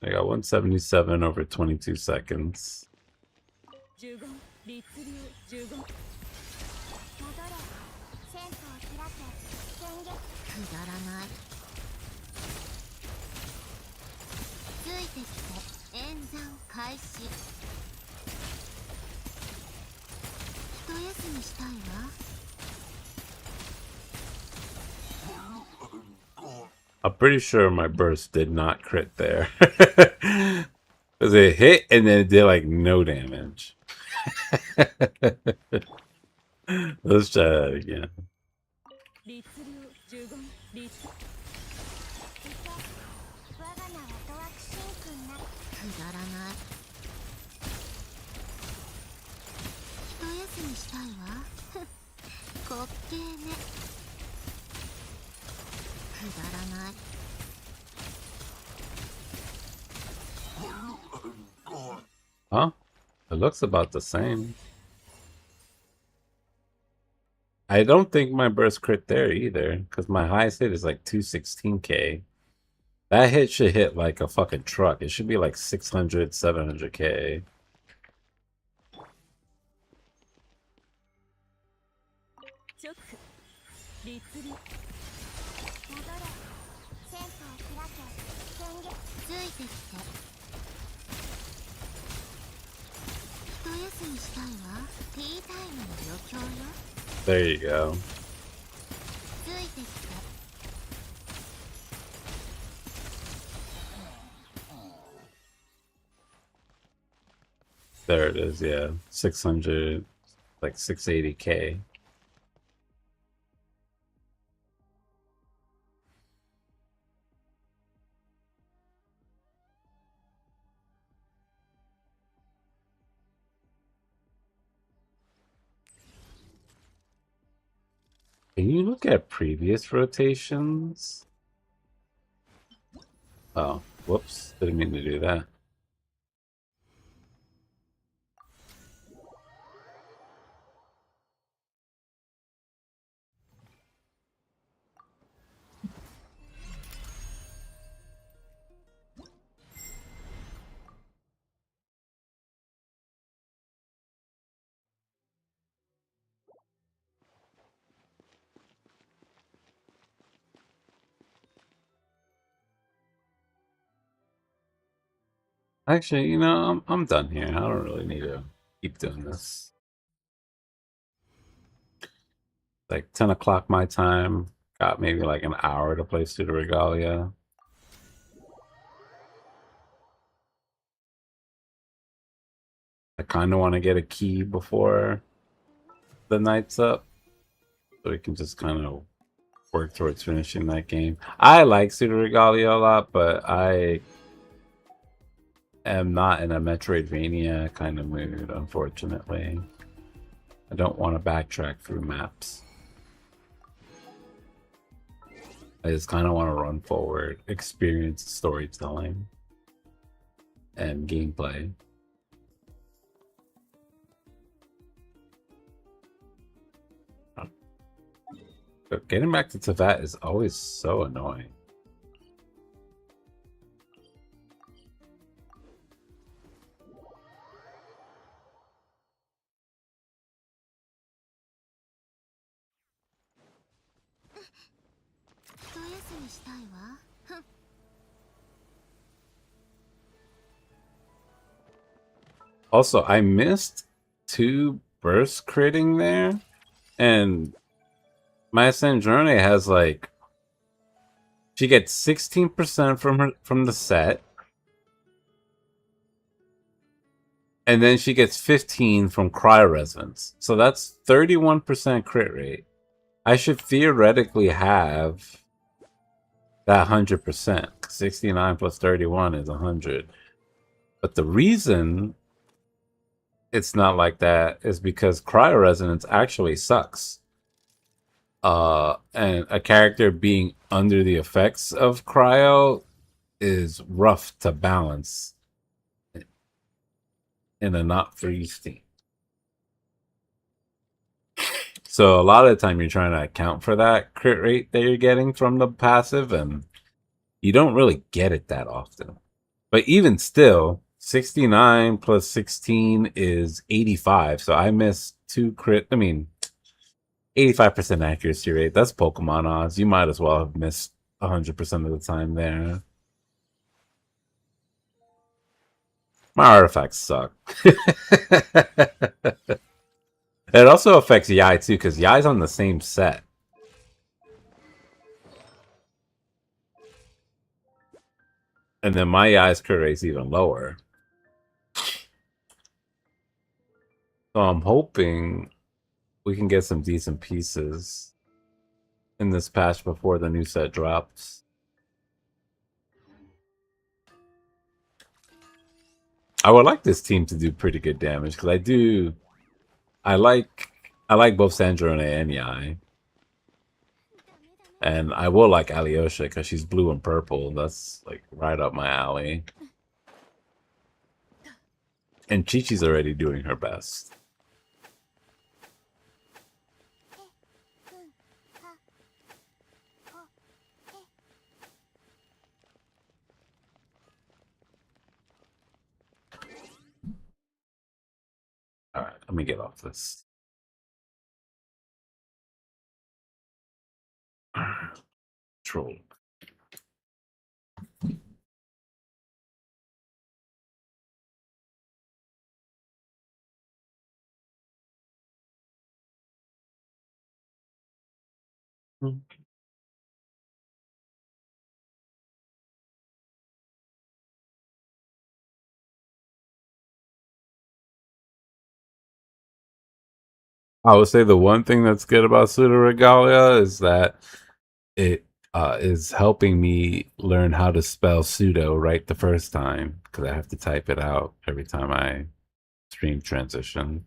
I got 177 over 22 seconds. I'm pretty sure my burst did not crit there. Because it hit and then it did like no damage. Let's try that again. Huh? It looks about the same. I don't think my burst crit there either, because my highest hit is like 216k. That hit should hit like a fucking truck. It should be like 600, 700k. There you go. There it is, yeah. 600, like 680k. Can you look at previous rotations? Oh, whoops. Didn't mean to do that. Actually, you know, I'm done here. I don't really need to keep doing this. Like 10 o'clock my time. Got maybe like an hour to play Pseudo Regalia. I kind of want to get a key before the night's up, so we can just kind of work towards finishing that game. I like Pseudo Regalia a lot, but I am not in a Metroidvania kind of mood, unfortunately. I don't want to backtrack through maps. I just kind of want to run forward, experience storytelling and gameplay. But getting back to Teyvat is always so annoying. Also, I missed 2 burst critting there, and my Sandrone has like, she gets 16% from the set, and then she gets 15 from cryo resonance. So that's 31% crit rate. I should theoretically have that 100%. 69 plus 31 is 100. But the reason it's not like that is because cryo resonance actually sucks. And a character being under the effects of cryo is rough to balance in a not freeze team. So a lot of the time you're trying to account for that crit rate that you're getting from the passive, and you don't really get it that often. But even still, 69 plus 16 is 85. So I missed two crit. I mean, 85% accuracy rate. That's Pokemon odds. You might as well have missed 100% of the time there. My artifacts suck. It also affects Yai too, because Yai's on the same set. And then my Yai's crit rate's even lower. So I'm hoping we can get some decent pieces in this patch before the new set drops. I would like this team to do pretty good damage because I like both Sandro and Yai. And I will like Alyosha because she's blue and purple. That's like right up my alley. And Chi-Chi's already doing her best. All right, let me get off this. Troll. I would say the one thing that's good about Pseudo Regalia is that it is helping me learn how to spell pseudo right the first time because I have to type it out every time I stream transition.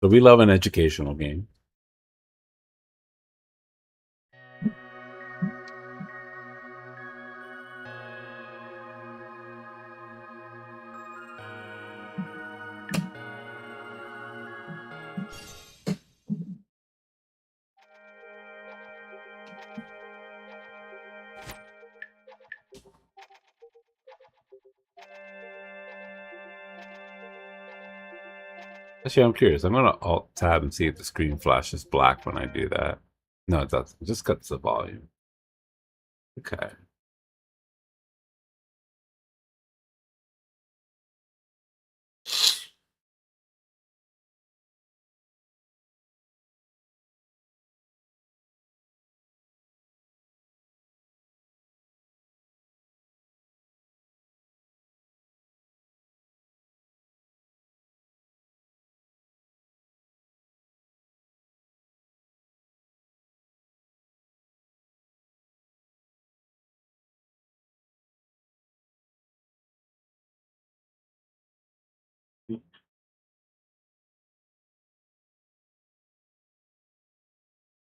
So we love an educational game. Actually, I'm curious. I'm going to alt tab and see if the screen flashes black when I do that. No, it doesn't. It just cuts the volume. Okay.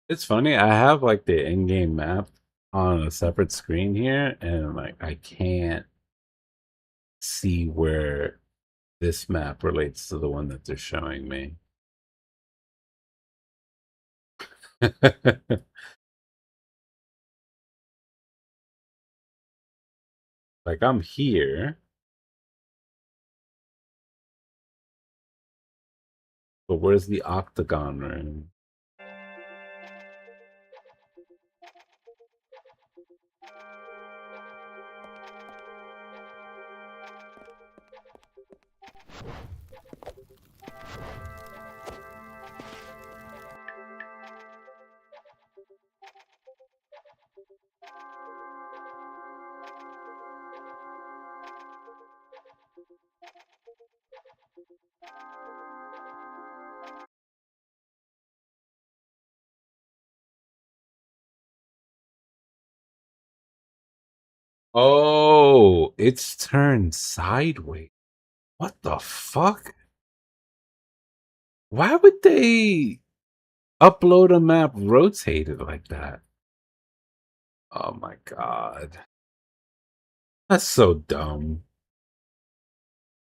It's funny. I have like the in-game map on a separate screen here, and like I can't see where this map relates to the one that they're showing me. Like I'm here, but where's the octagon room? Oh, it's turned sideways. What the fuck? Why would they upload a map rotated like that? Oh my god. That's so dumb.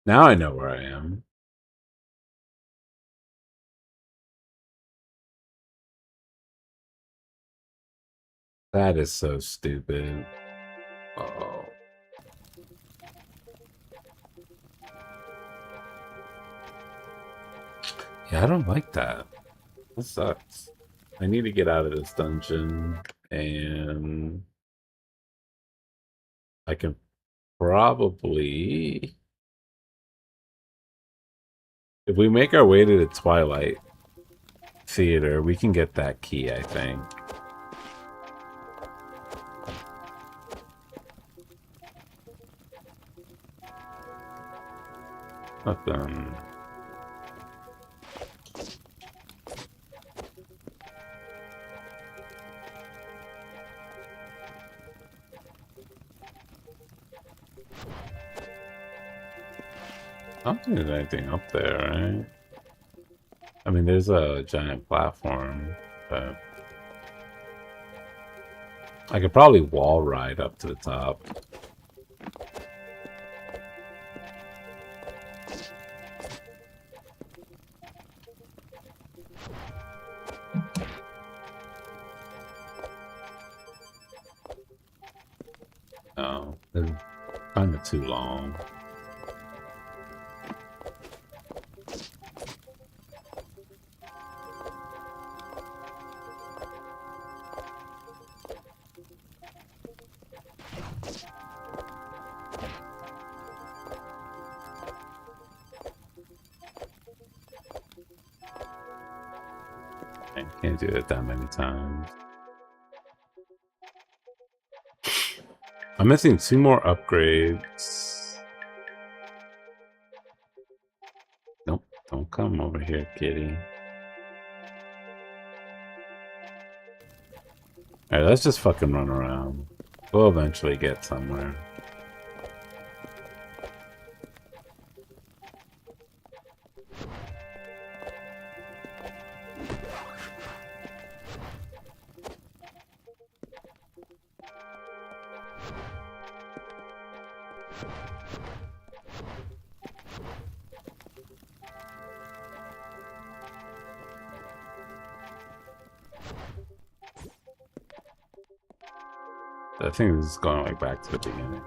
Now I know where I am. That is so stupid. Oh. Yeah, I don't like that. That sucks. I need to get out of this dungeon, and I can probably, if we make our way to the Twilight Theater, we can get that key, I think. Nothing. I don't think there's anything up there, right? I mean, there's a giant platform, but I could probably wall ride up to the top. No, it's kind of too long. I can't do it that many times. I'm missing 2 more upgrades. Nope, don't come over here, kitty. Alright, let's just fucking run around. We'll eventually get somewhere. I think this is going like back to the beginning.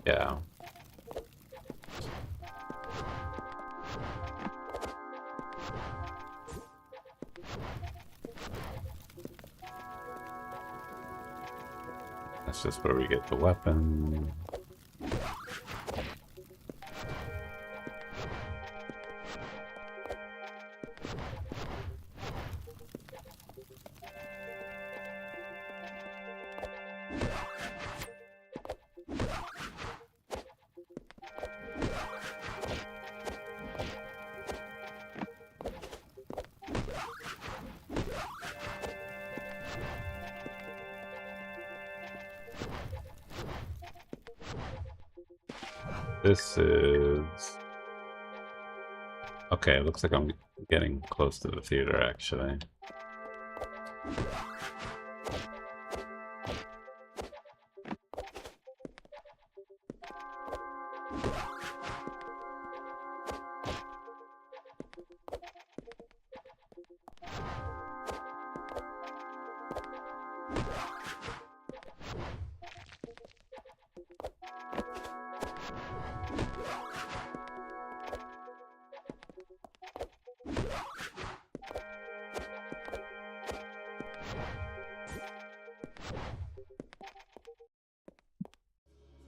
Yeah. That's just where we get the weapon. This is... Okay, it looks like I'm getting close to the theater, actually.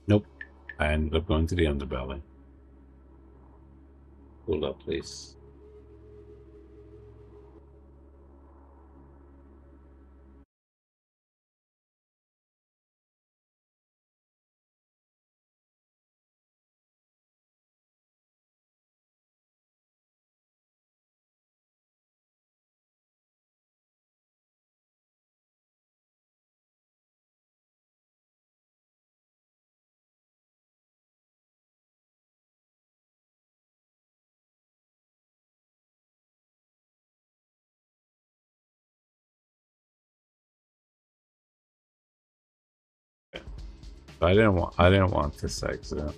Nope. I ended up going to the underbelly. Hold up, please. I didn't want this exit.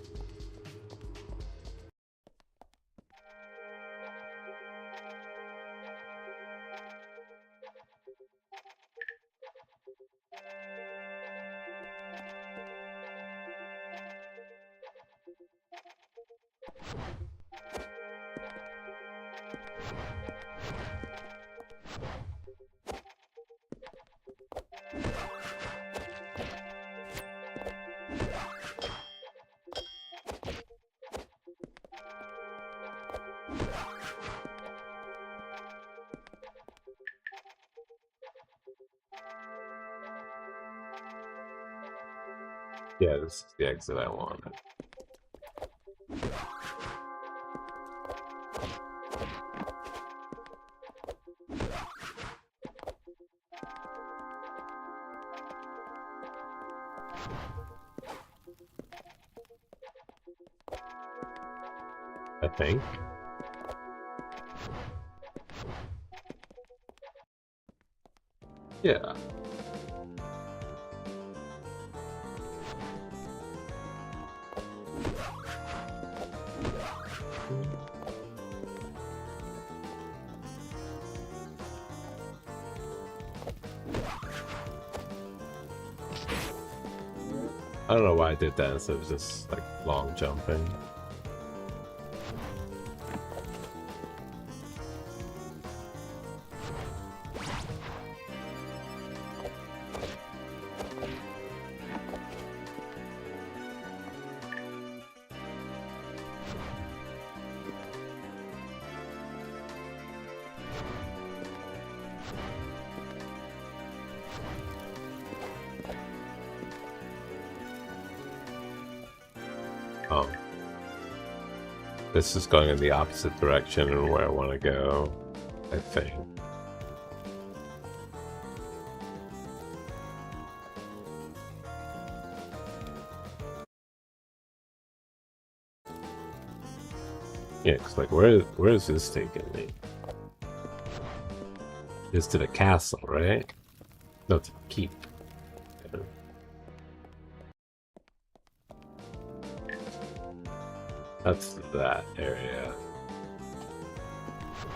Yeah, this is the exit I wanted. I think. Yeah. I don't know why I did that instead of just like long jumping. Oh. This is going in the opposite direction and where I want to go, I think. Yeah, cause like where is this taking me? It's to the castle, right? No, to the keep. Yeah. That's that area.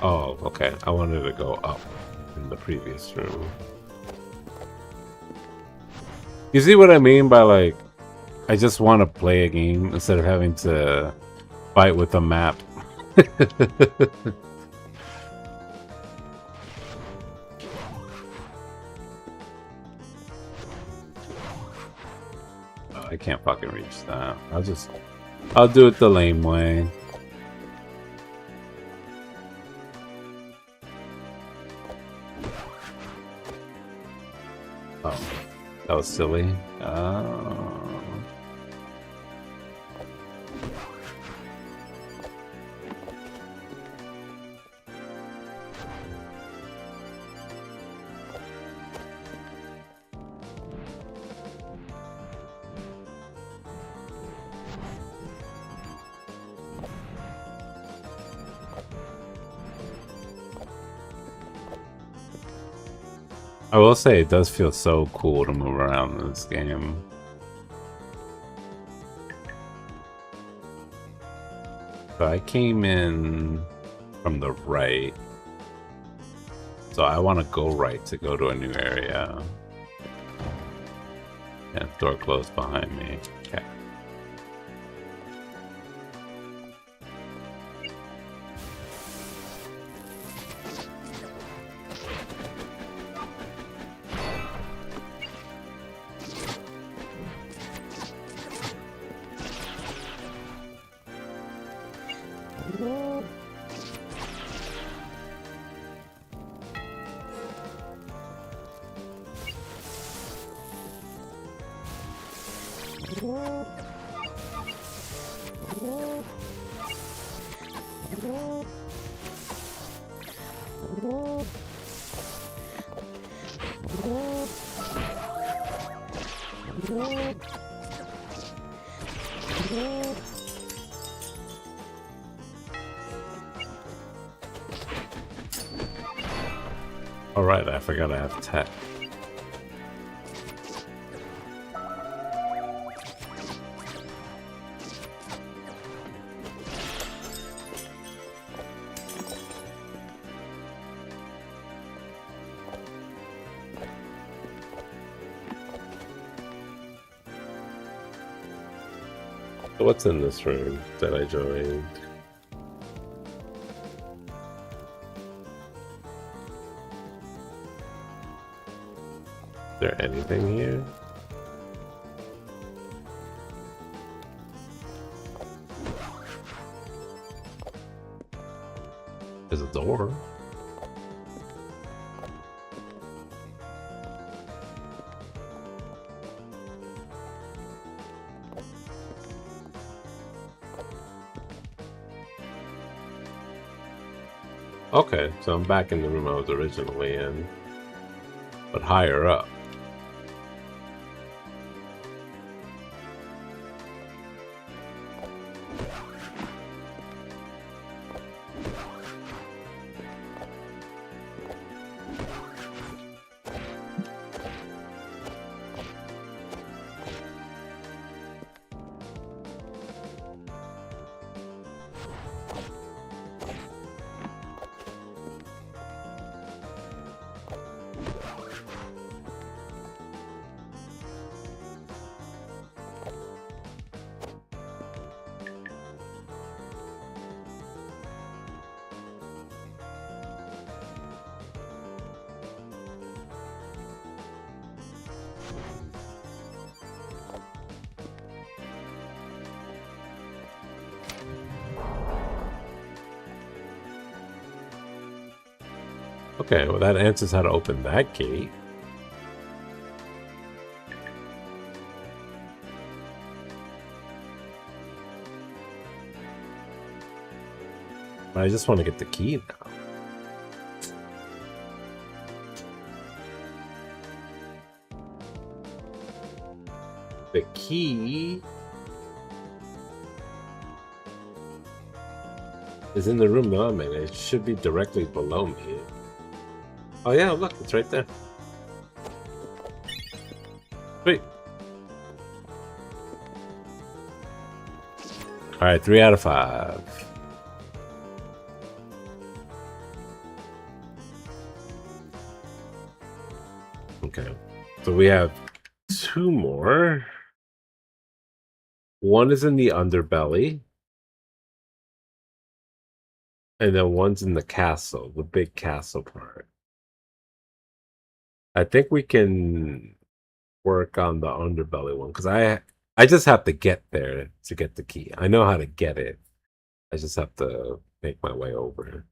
Oh, okay. I wanted to go up in the previous room. You see what I mean by like, I just want to play a game instead of having to fight with a map. Oh, I can't fucking reach that. I'll do it the lame way. Oh, that was silly. I will say it does feel so cool to move around in this game. So I came in from the right. So I want to go right to go to a new area. And door closed behind me. Okay. Alright, I forgot I have tech. What's in this room that I joined? there anything here? There's a door. Okay, so I'm back in the room I was originally in, but higher up. Okay, well that answers how to open that gate. But I just want to get the key now. The key is in the room that I'm in. It should be directly below me. Oh yeah, look, it's right there. Sweet. Alright, 3 out of 5. Okay, so we have 2 more. One is in the underbelly. And then one's in the castle, the big castle part. I think we can work on the underbelly one because I just have to get there to get the key. I know how to get it. I just have to make my way over.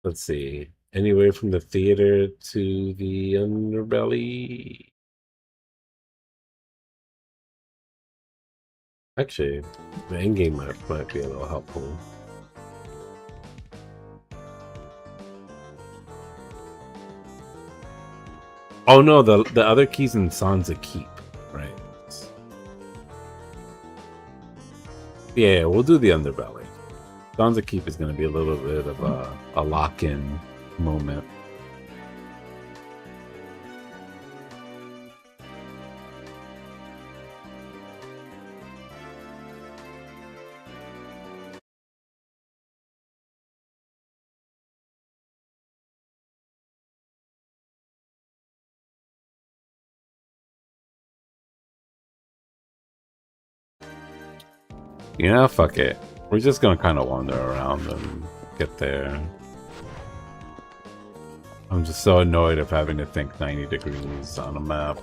Let's see. Anywhere from the theater to the underbelly. Actually, the endgame might be a little helpful. Oh no, the other key's in Sansa Keep, right? Yeah, we'll do the underbelly. Sansa Keep is going to be a little bit of a lock-in moment. Yeah, fuck it. We're just gonna kind of wander around and get there. I'm just so annoyed of having to think 90 degrees on a map.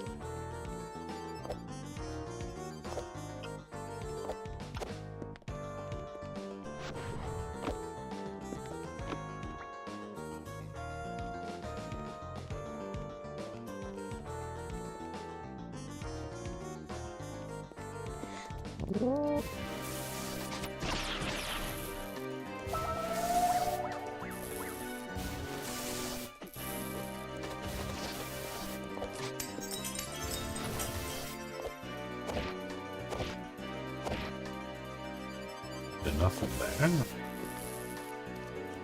There's nothing there.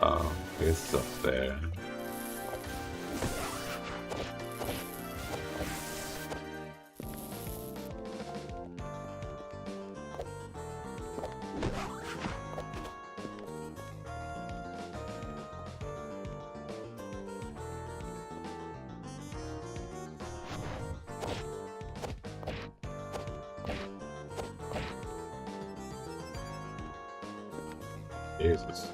Oh, there's stuff there. Jesus.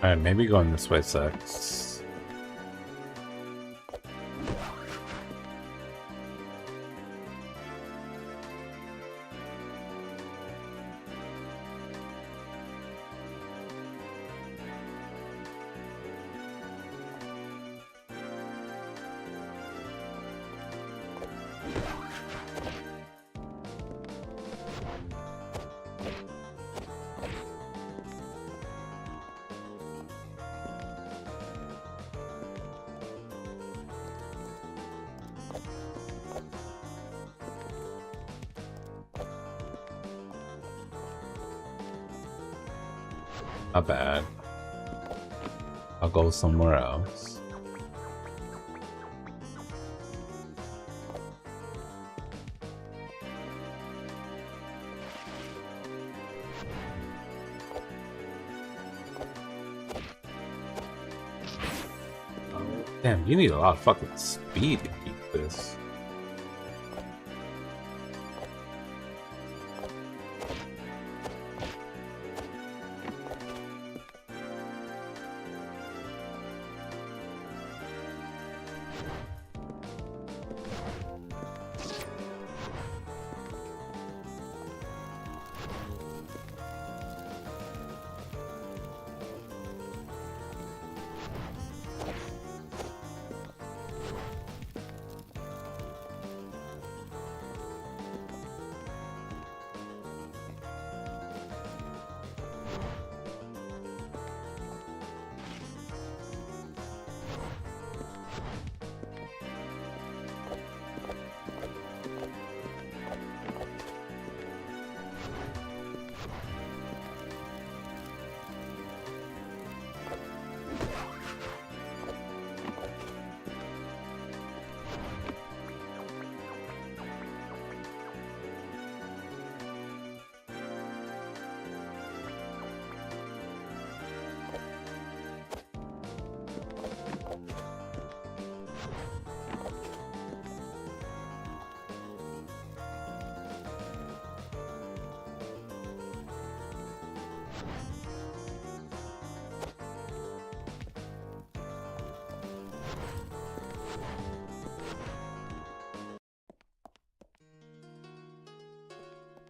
Alright, maybe going this way sucks. Not bad. I'll go somewhere else. Oh, damn, you need a lot of fucking speed to keep this.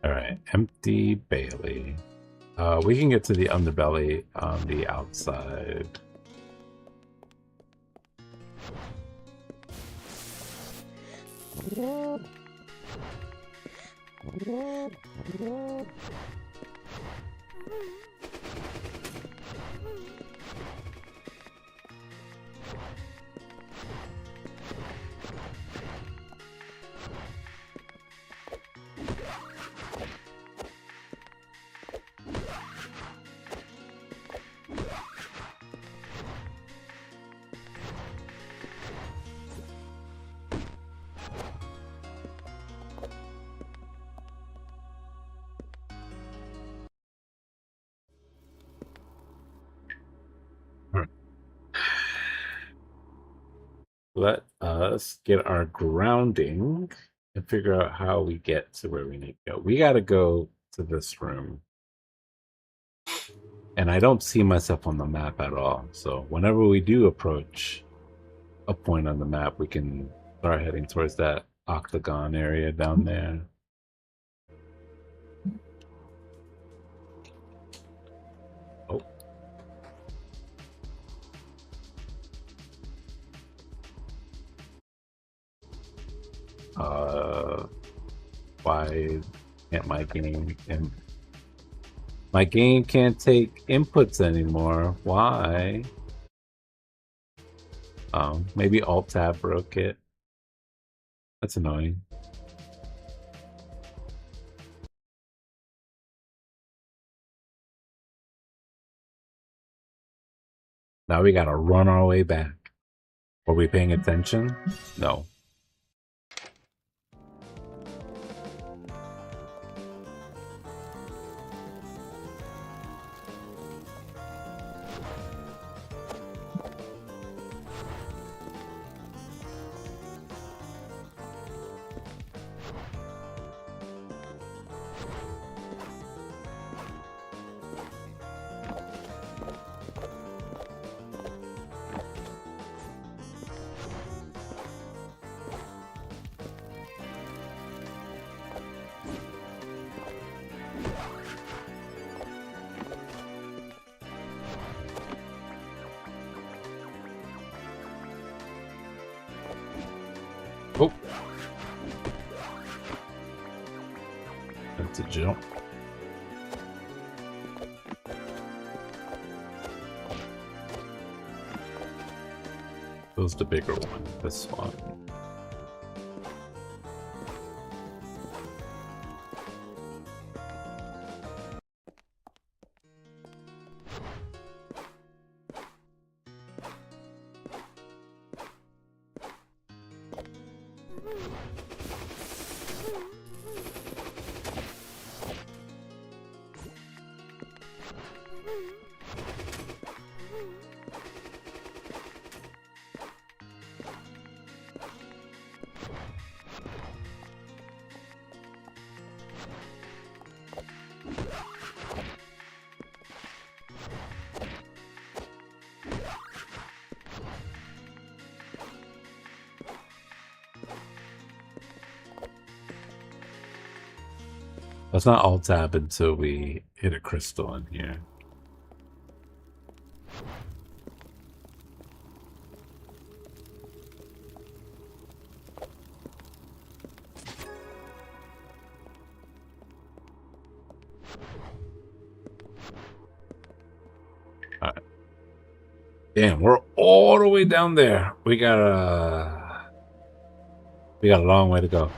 Alright, empty Bailey. We can get to the underbelly on the outside. Let us get our grounding and figure out how we get to where we need to go. We got to go to this room. And I don't see myself on the map at all. So whenever we do approach a point on the map, we can start heading towards that octagon area down there. Why can't my game my game can't take inputs anymore? Why? Maybe Alt Tab broke it. That's annoying. Now we gotta run our way back. Were we paying attention? No. Oh. That's a jump. Who's the bigger one? This one. Let's not alt tab until we hit a crystal in here. Alright. Damn, we're all the way down there. We got a long way to go.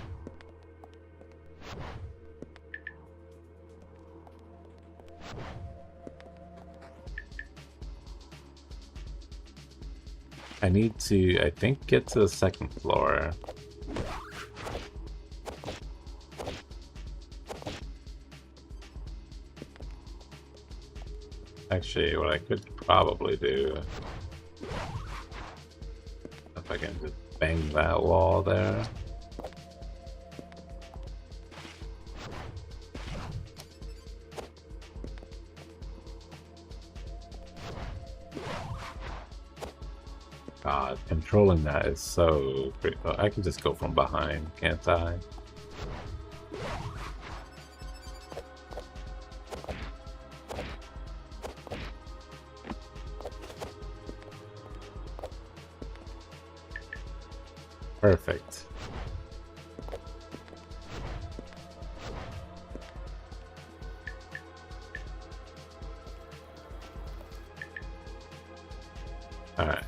I need to, I think, get to the second floor. Actually, what I could probably do, if I can just bang that wall there. God, controlling that is so great. I can just go from behind, can't I? Perfect. Alright.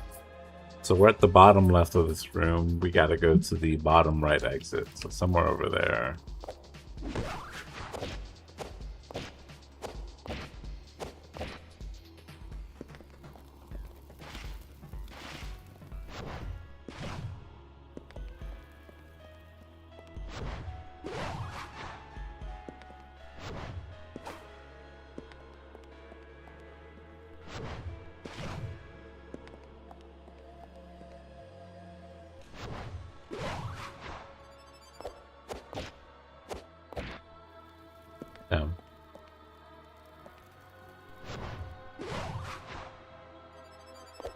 So we're at the bottom left of this room. We gotta go to the bottom right exit. So somewhere over there. Down.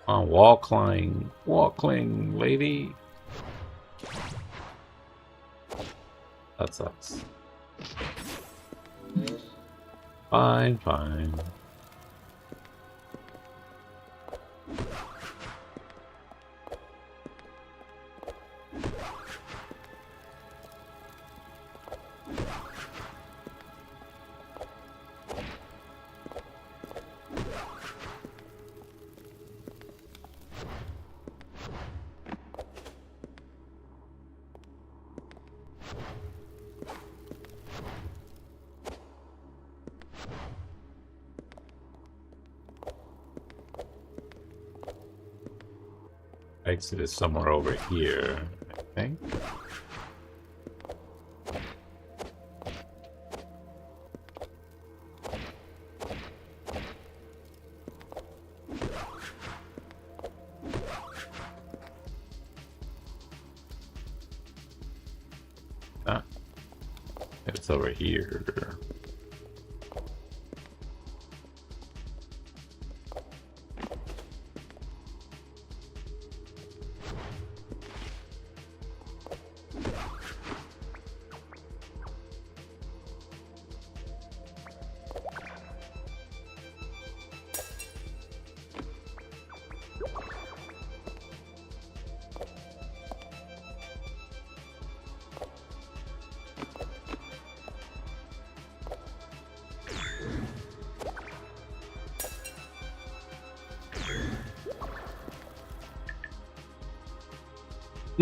Oh, wall climb, lady. That sucks. Fine, fine. Exit is somewhere over here, I think. Ah, it's over here.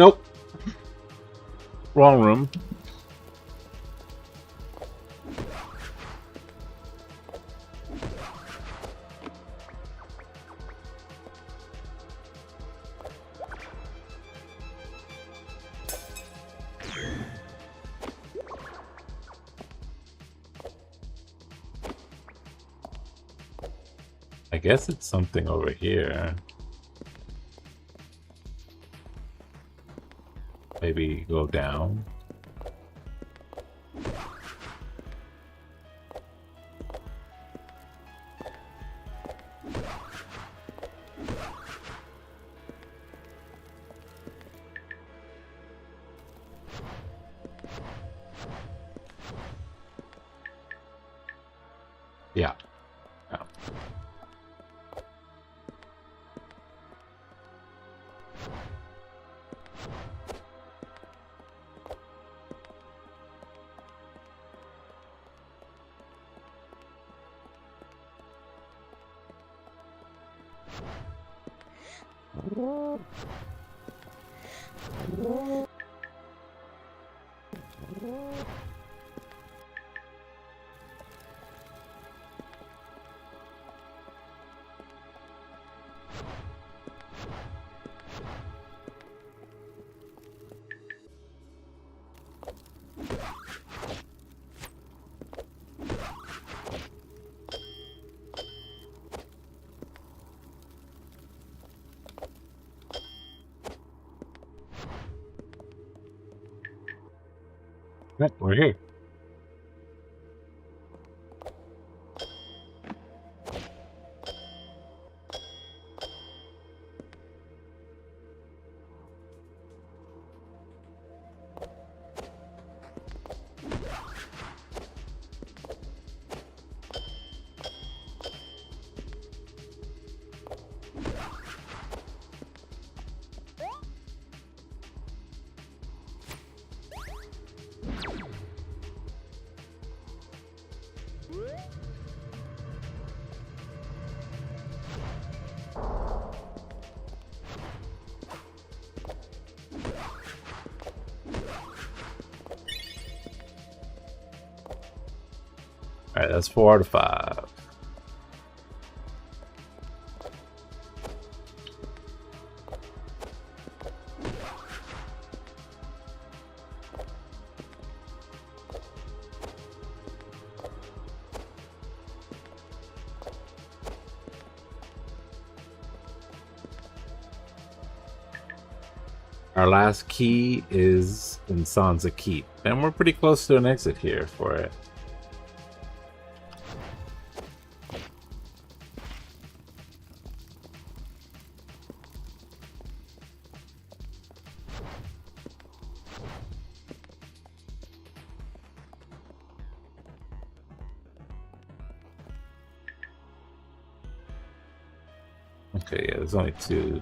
Nope. Wrong room. I guess it's something over here. Maybe go down. Yeah. Yeah. Right, we're here. All right, that's 4 out of 5. Our last key is in Sansa Keep, and we're pretty close to an exit here for it. Okay, yeah, there's only 2.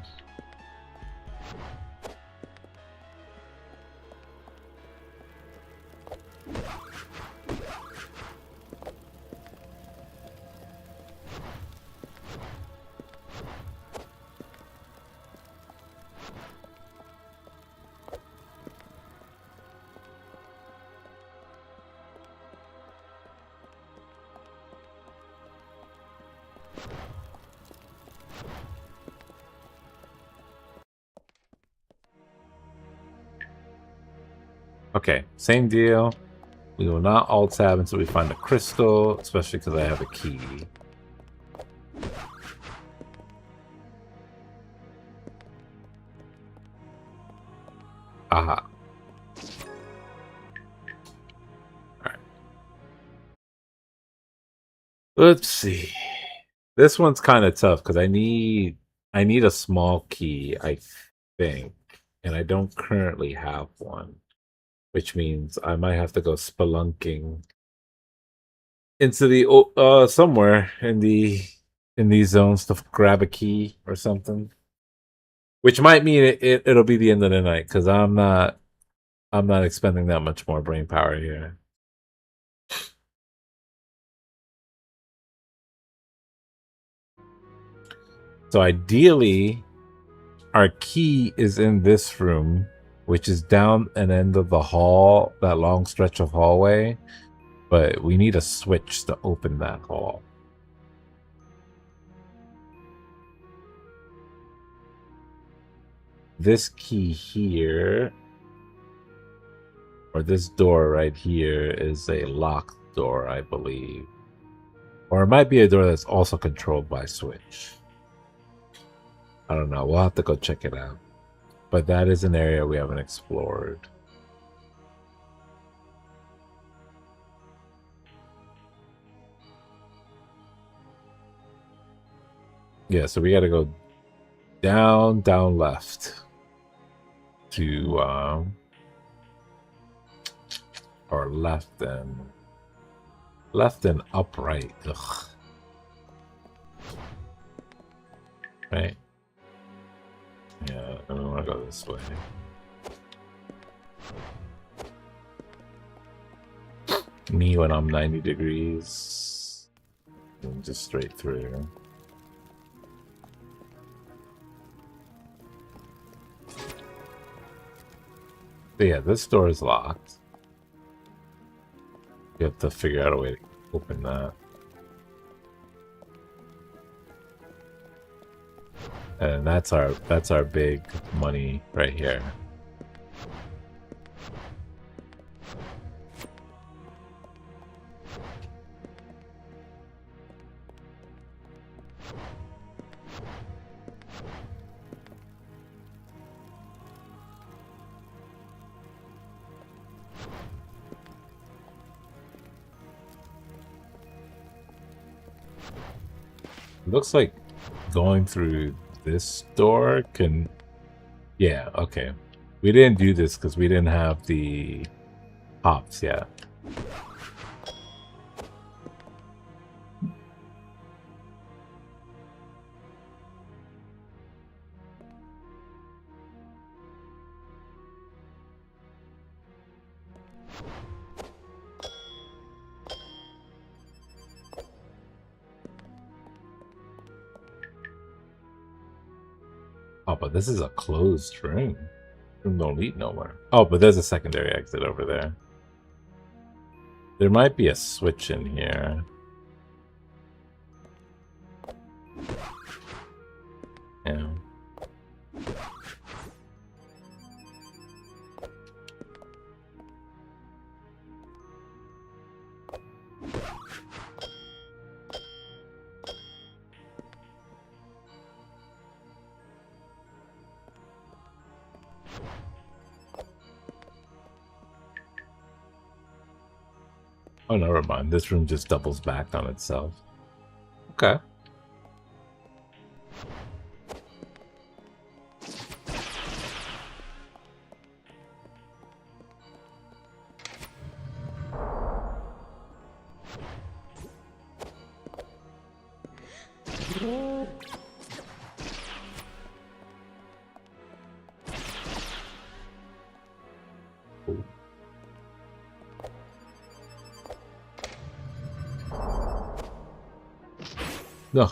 Okay, same deal. We will not alt tab until we find a crystal, especially because I have a key. Aha. Alright. Let's see. This one's kind of tough because I need a small key, I think. And I don't currently have one. Which means I might have to go spelunking into the somewhere in these zones to grab a key or something. Which might mean it'll be the end of the night because I'm not expending that much more brain power here. So ideally, our key is in this room which is down an end of the hall, that long stretch of hallway. But we need a switch to open that hall. This key here, or this door right here, is a locked door, I believe. Or it might be a door that's also controlled by switch. I don't know. We'll have to go check it out. But that is an area we haven't explored. Yeah, so we got to go down left to or left and upright. Ugh. Right. Yeah, I don't want to go this way. Me when I'm 90 degrees. And just straight through. But yeah, this door is locked. You have to figure out a way to open that. And that's our big money right here. Looks like going through this door can... Yeah, okay. We didn't do this because we didn't have the hops yet. Oh, but this is a closed room. Room don't lead nowhere. Oh, but there's a secondary exit over there. There might be a switch in here. Yeah. Oh, never mind. This room just doubles back on itself. Okay. No.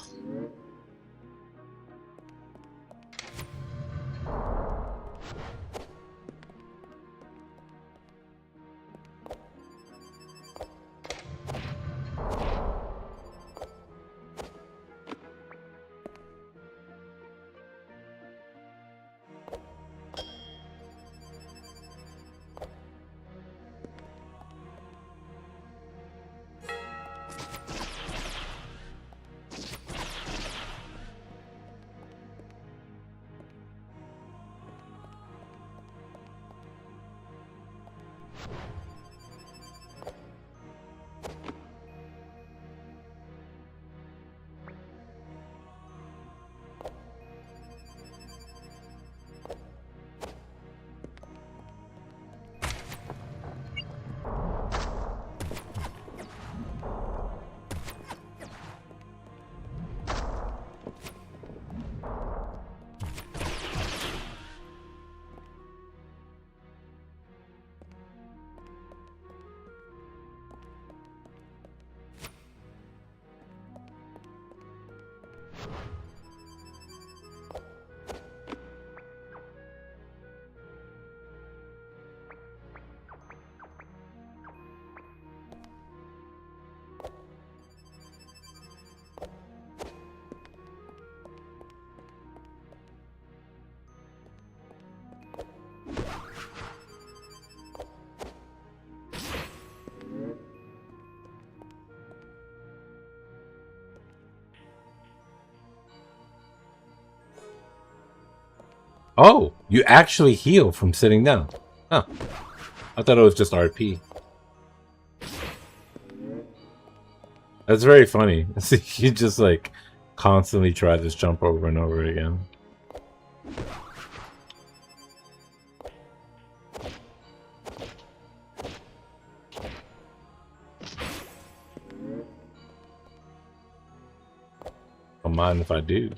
Oh, you actually heal from sitting down. Huh. I thought it was just RP. That's very funny. You just like constantly try this jump over and over again. Don't mind if I do.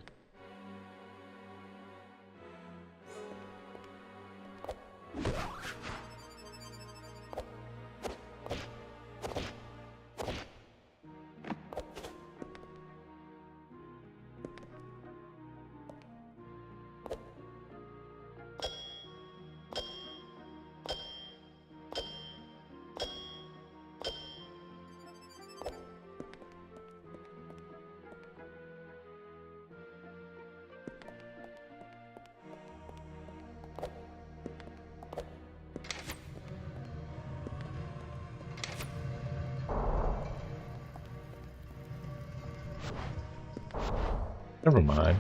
Never mind.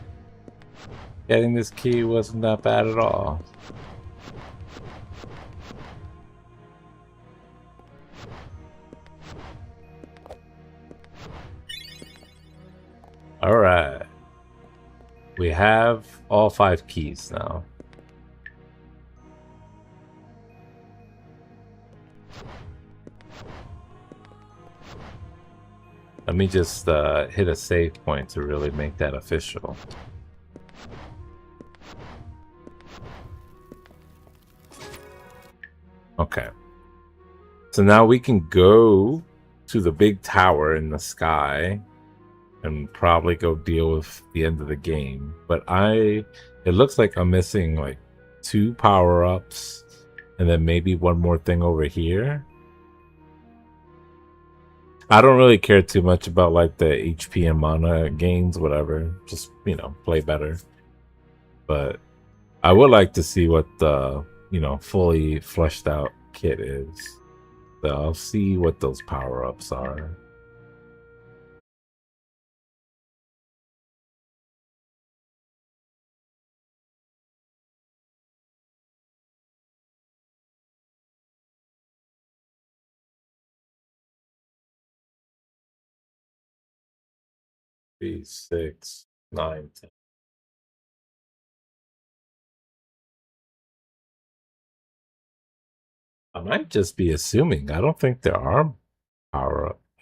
Getting this key wasn't that bad at all. Alright. We have all 5 keys now. Let me just hit a save point to really make that official. Okay. So now we can go to the big tower in the sky and probably go deal with the end of the game. But it looks like I'm missing like 2 power-ups and then maybe one more thing over here. I don't really care too much about like the HP and mana gains, whatever. Just, you know, play better. But I would like to see what the, you know, fully fleshed out kit is. So I'll see what those power-ups are. Three, 6, 9, 10. I might just be assuming. I don't think there are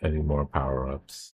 any more power-ups.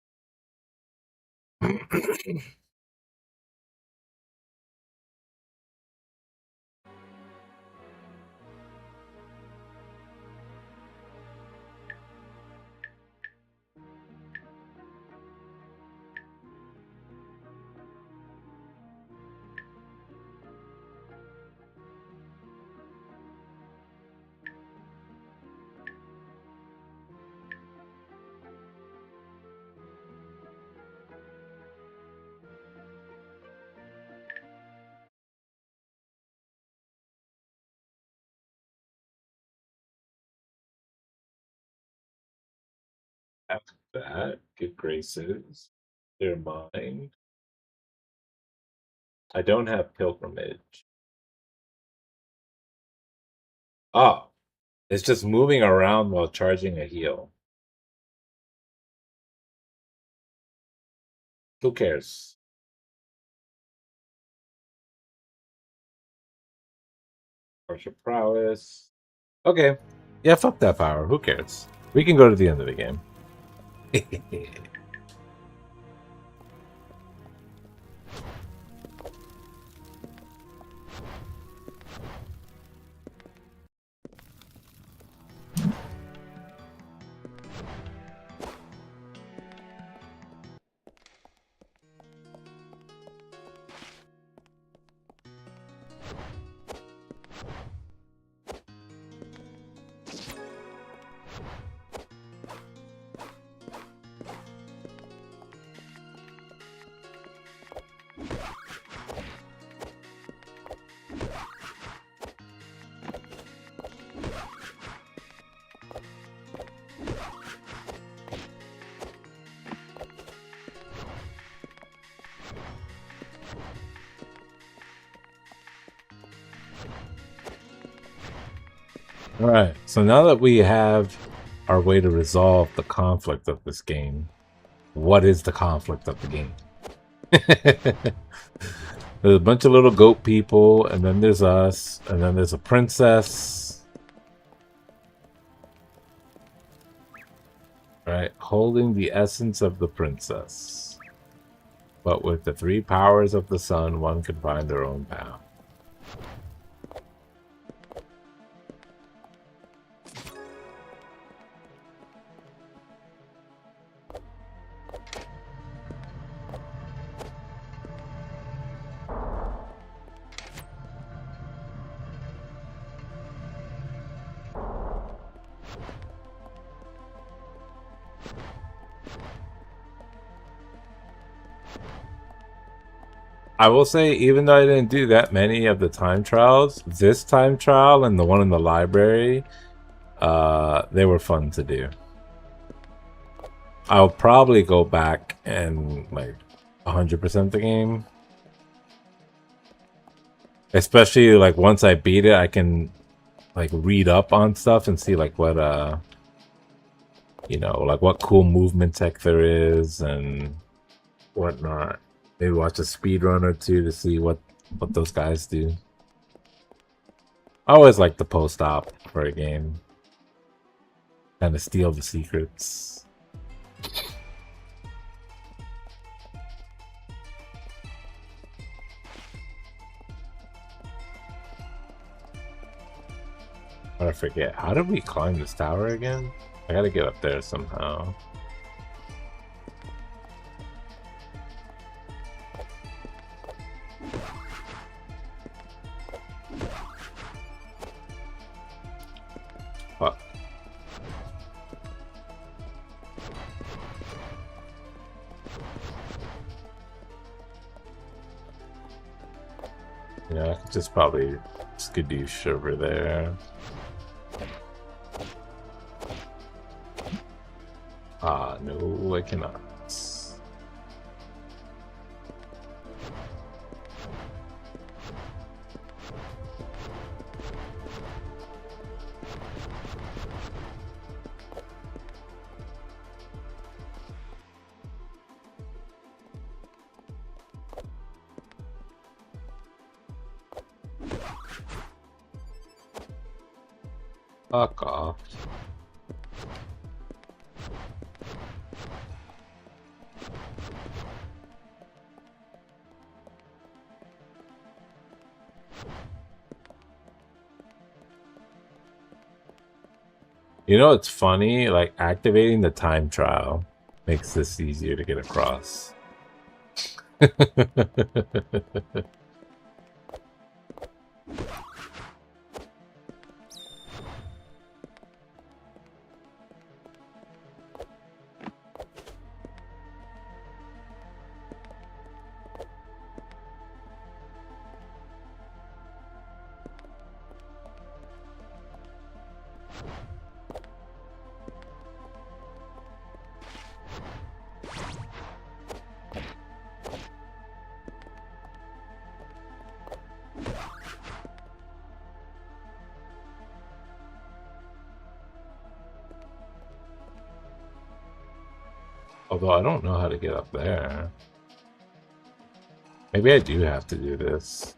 After that, good graces. They're mine. I don't have pilgrimage. Oh, it's just moving around while charging a heal. Who cares? Partial prowess. Okay. Yeah, fuck that power. Who cares? We can go to the end of the game. Alright, so now that we have our way to resolve the conflict of this game, what is the conflict of the game? There's a bunch of little goat people, and then there's us, and then there's a princess. Right, holding the essence of the princess. But with the 3 powers of the sun, one can find their own path. I will say, even though I didn't do that many of the time trials, this time trial and the one in the library, they were fun to do. I'll probably go back and like 100% the game. Especially like once I beat it, I can like read up on stuff and see like what you know, like what cool movement tech there is and whatnot. Maybe watch a speedrun or two to see what those guys do. I always like the post-op for a game. Kind of steal the secrets. I forget. How did we climb this tower again? I gotta get up there somehow. Fuck. Yeah, I could just probably skadoosh over there. Ah, no, I cannot. Fuck off. You know, it's funny, like activating the time trial makes this easier to get across. Although I don't know how to get up there. Maybe I do have to do this.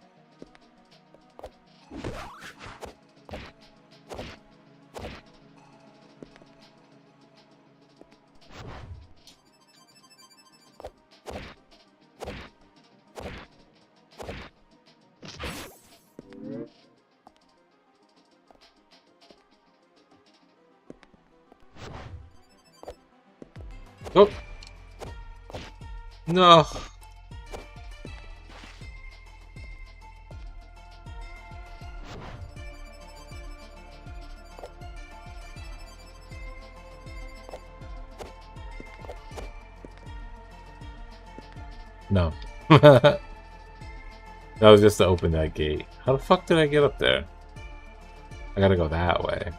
Oh! No! No. That was just to open that gate. How the fuck did I get up there? I gotta go that way.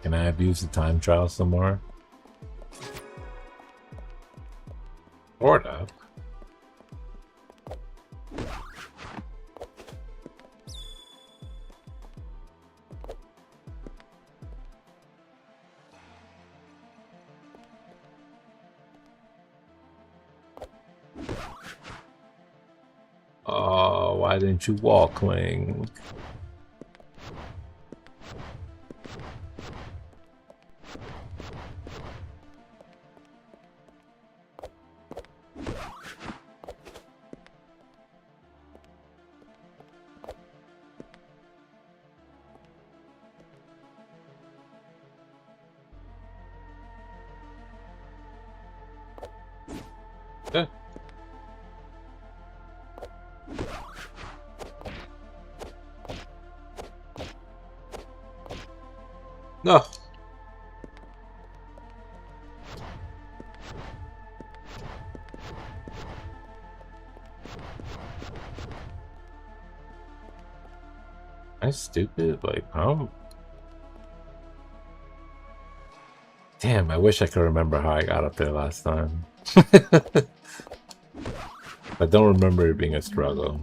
Can I abuse the time trial some more? Sort of. Oh, why didn't you walk, Link? Yeah. No. I'm stupid. Like, damn, I wish I could remember how I got up there last time. I don't remember it being a struggle.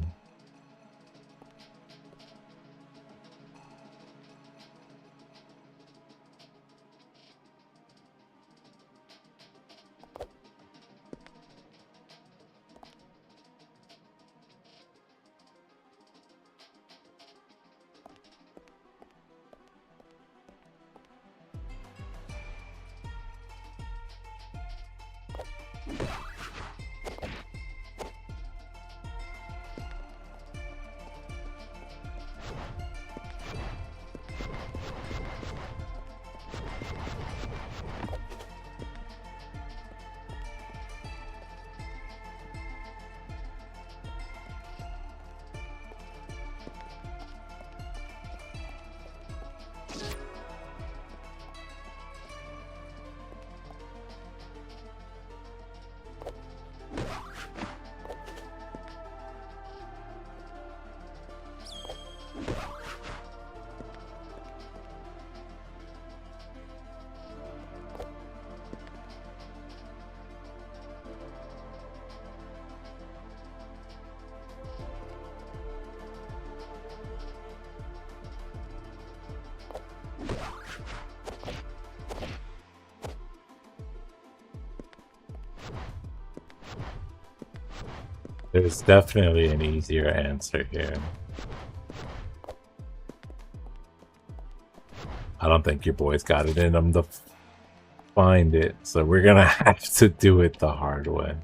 There's definitely an easier answer here. I don't think your boys got it in them to find it, so we're gonna have to do it the hard way.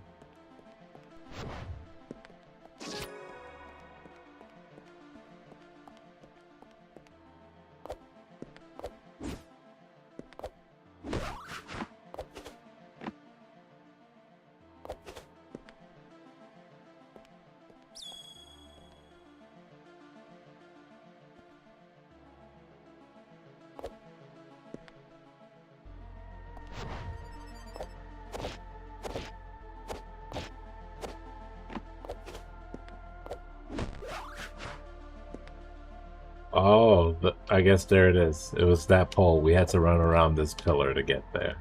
Oh, I guess there it is. It was that pole. We had to run around this pillar to get there.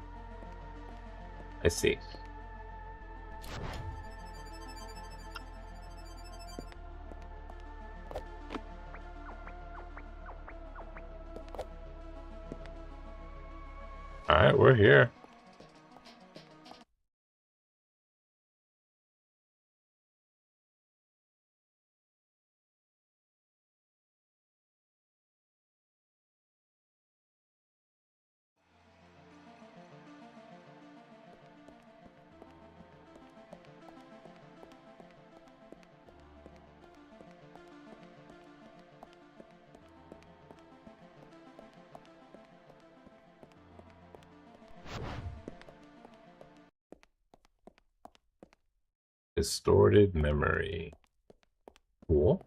I see. Alright, we're here. Distorted memory. Cool.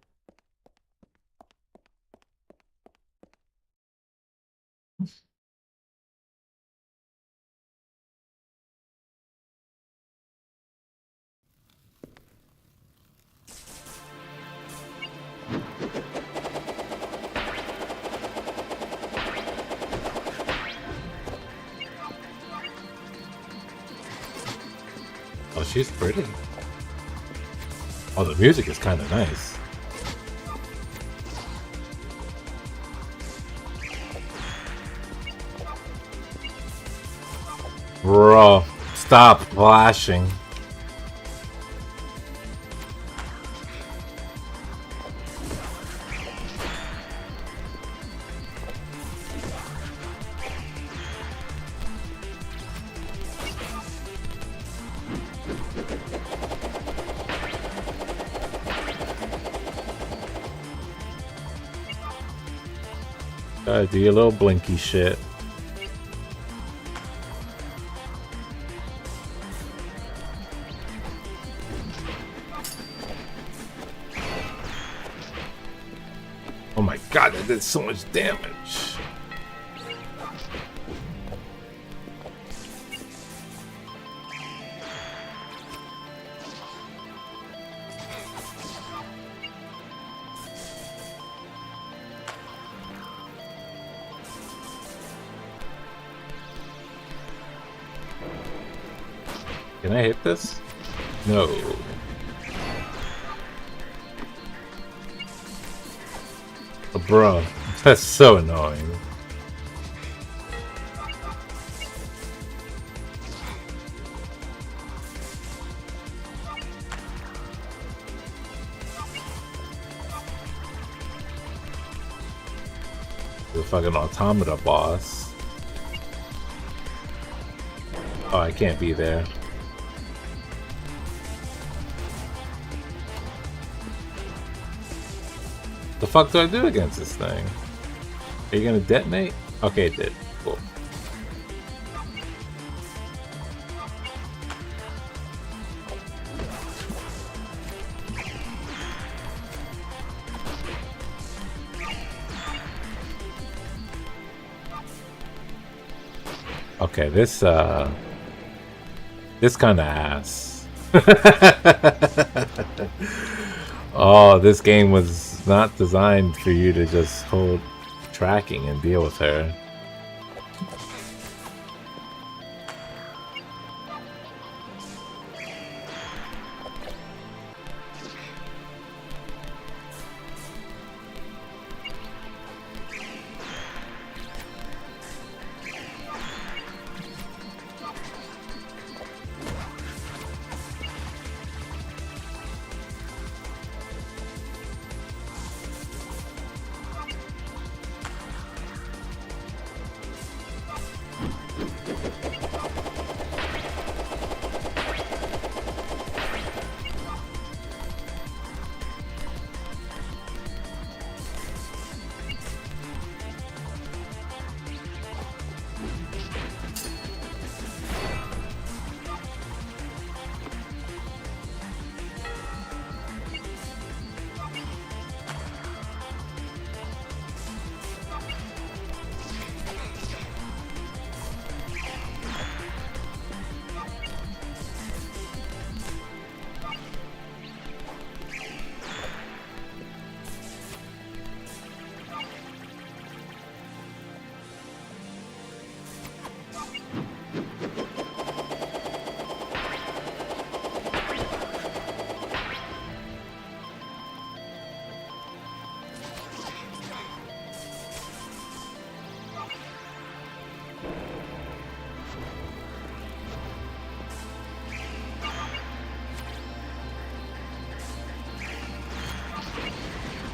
Oh, she's pretty. Oh, the music is kind of nice. Bro, stop flashing. Gotta do your little blinky shit. Oh my god, that did so much damage. Can I hit this? No. Oh, bro, that's so annoying. The fucking automata boss. Oh, I can't be there. The fuck do I do against this thing? Are you gonna detonate? Okay, it did. Cool. Okay, this kind of ass. Oh, this game was not designed for you to just hold tracking and deal with her.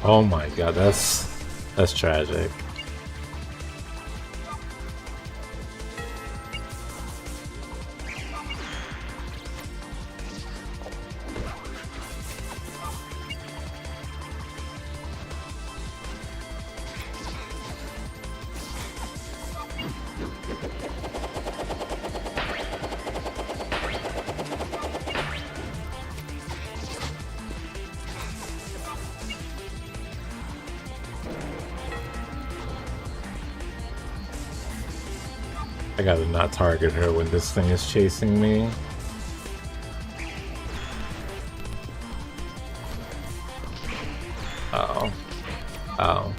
Oh my god, that's tragic. I gotta not target her when this thing is chasing me. Oh. Oh.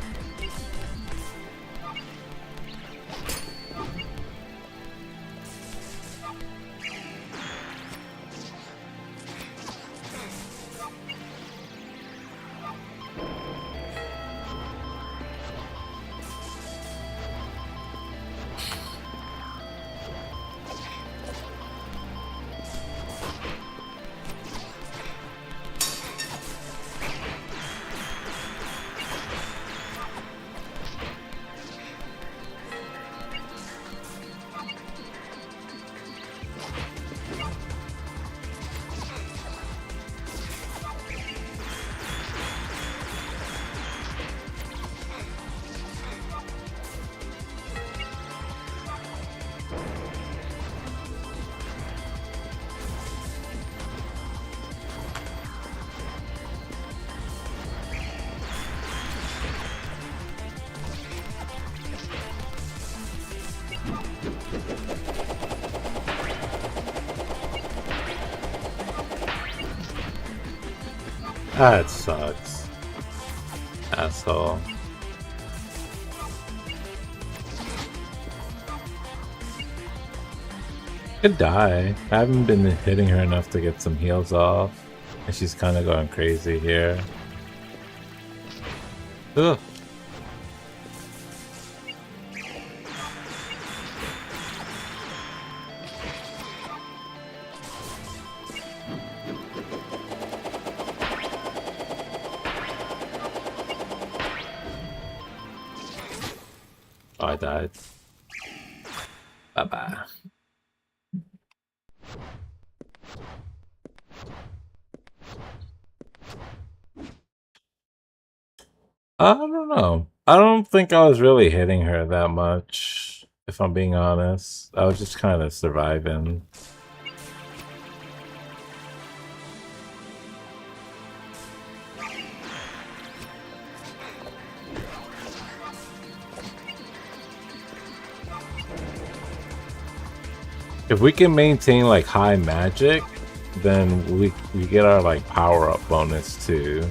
That sucks. Asshole. Could die. I haven't been hitting her enough to get some heals off. And she's kind of going crazy here. Ugh. Oh, I died. Bye-bye. I don't know. I don't think I was really hitting her that much, if I'm being honest. I was just kind of surviving. If we can maintain like high magic, then we get our like power up bonus too.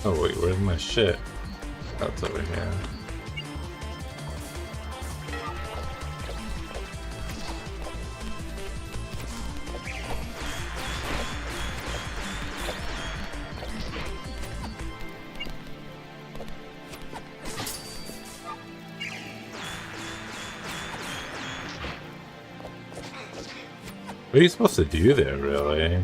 Oh wait, where's my shit? That's over here. What are you supposed to do there, really?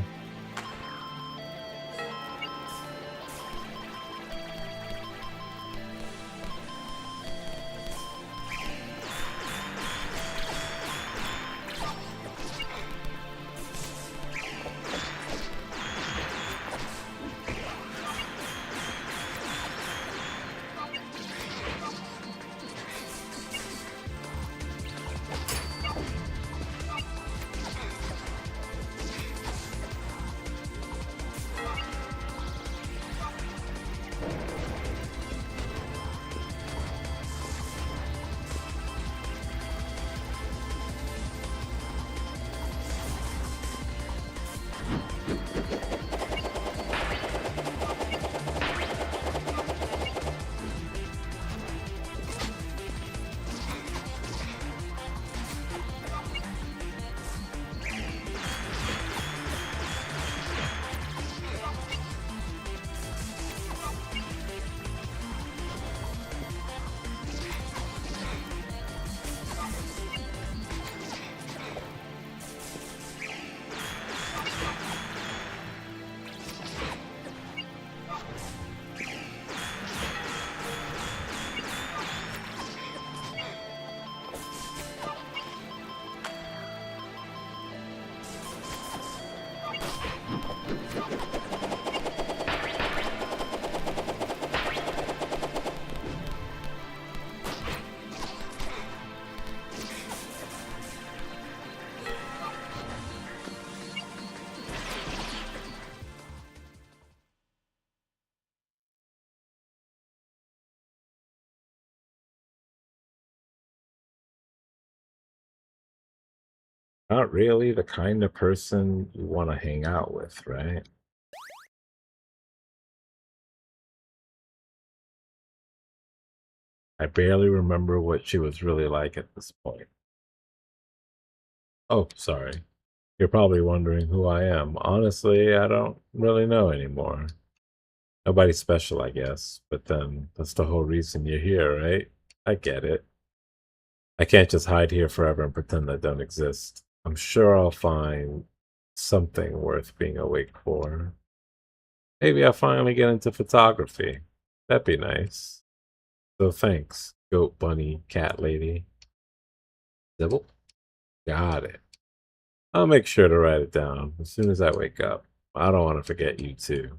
Not really the kind of person you want to hang out with, right? I barely remember what she was really like at this point. Oh, sorry. You're probably wondering who I am. Honestly, I don't really know anymore. Nobody special, I guess. But then that's the whole reason you're here, right? I get it. I can't just hide here forever and pretend I don't exist. I'm sure I'll find something worth being awake for. Maybe I'll finally get into photography. That'd be nice. So thanks, goat bunny, cat lady. Dibble? Got it. I'll make sure to write it down as soon as I wake up. I don't want to forget you too.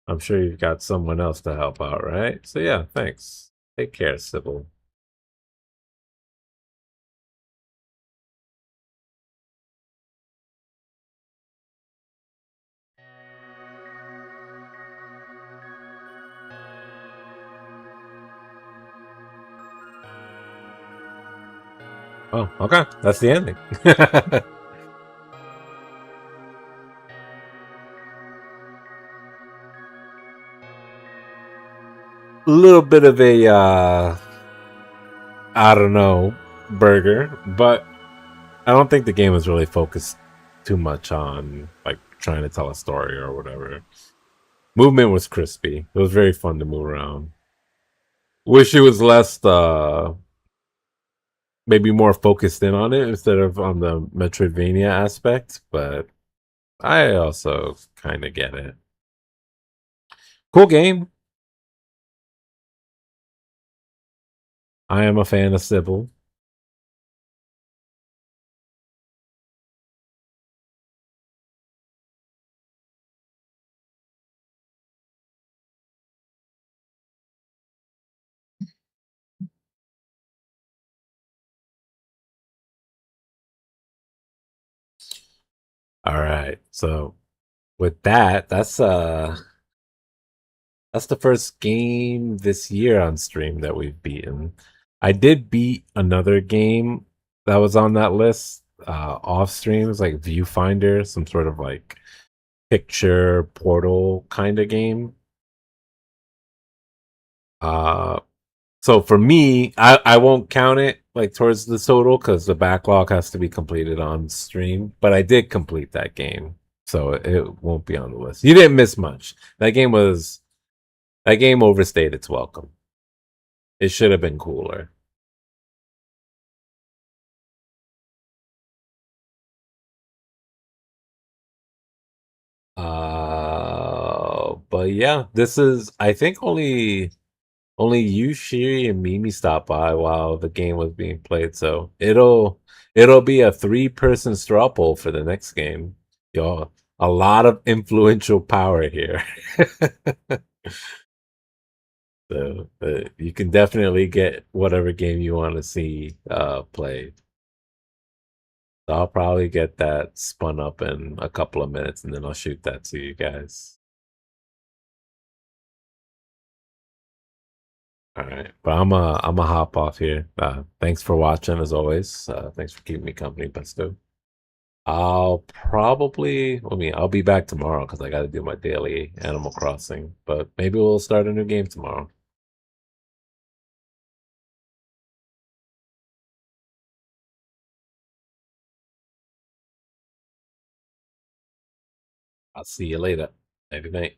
I'm sure you've got someone else to help out, right? So yeah, thanks. Take care, Sybil. Oh, okay. That's the ending. A little bit of a I don't know, burger, but I don't think the game was really focused too much on like trying to tell a story or whatever. Movement was crispy. It was very fun to move around. Wish it was less maybe more focused in on it instead of on the Metroidvania aspect, but I also kind of get it. Cool game. I am a fan of Sybil. All right. So with that, that's the first game this year on stream that we've beaten. I did beat another game that was on that list off streams, like Viewfinder, some sort of like picture portal kind of game. Uh, so for me, I won't count it like towards the total because the backlog has to be completed on stream. But I did complete that game, so it won't be on the list. You didn't miss much. That game overstayed its welcome. It should have been cooler. But yeah, this is I think only you, Shiri, and Mimi stopped by while the game was being played. So it'll be a 3-person straw poll for the next game. Y'all, a lot of influential power here. So you can definitely get whatever game you want to see played. So I'll probably get that spun up in a couple of minutes, and then I'll shoot that to you guys. All right, but I'm a hop off here. Thanks for watching as always. Thanks for keeping me company, Pesto. I'll be back tomorrow because I got to do my daily Animal Crossing. But maybe we'll start a new game tomorrow. I'll see you later. Have a good night.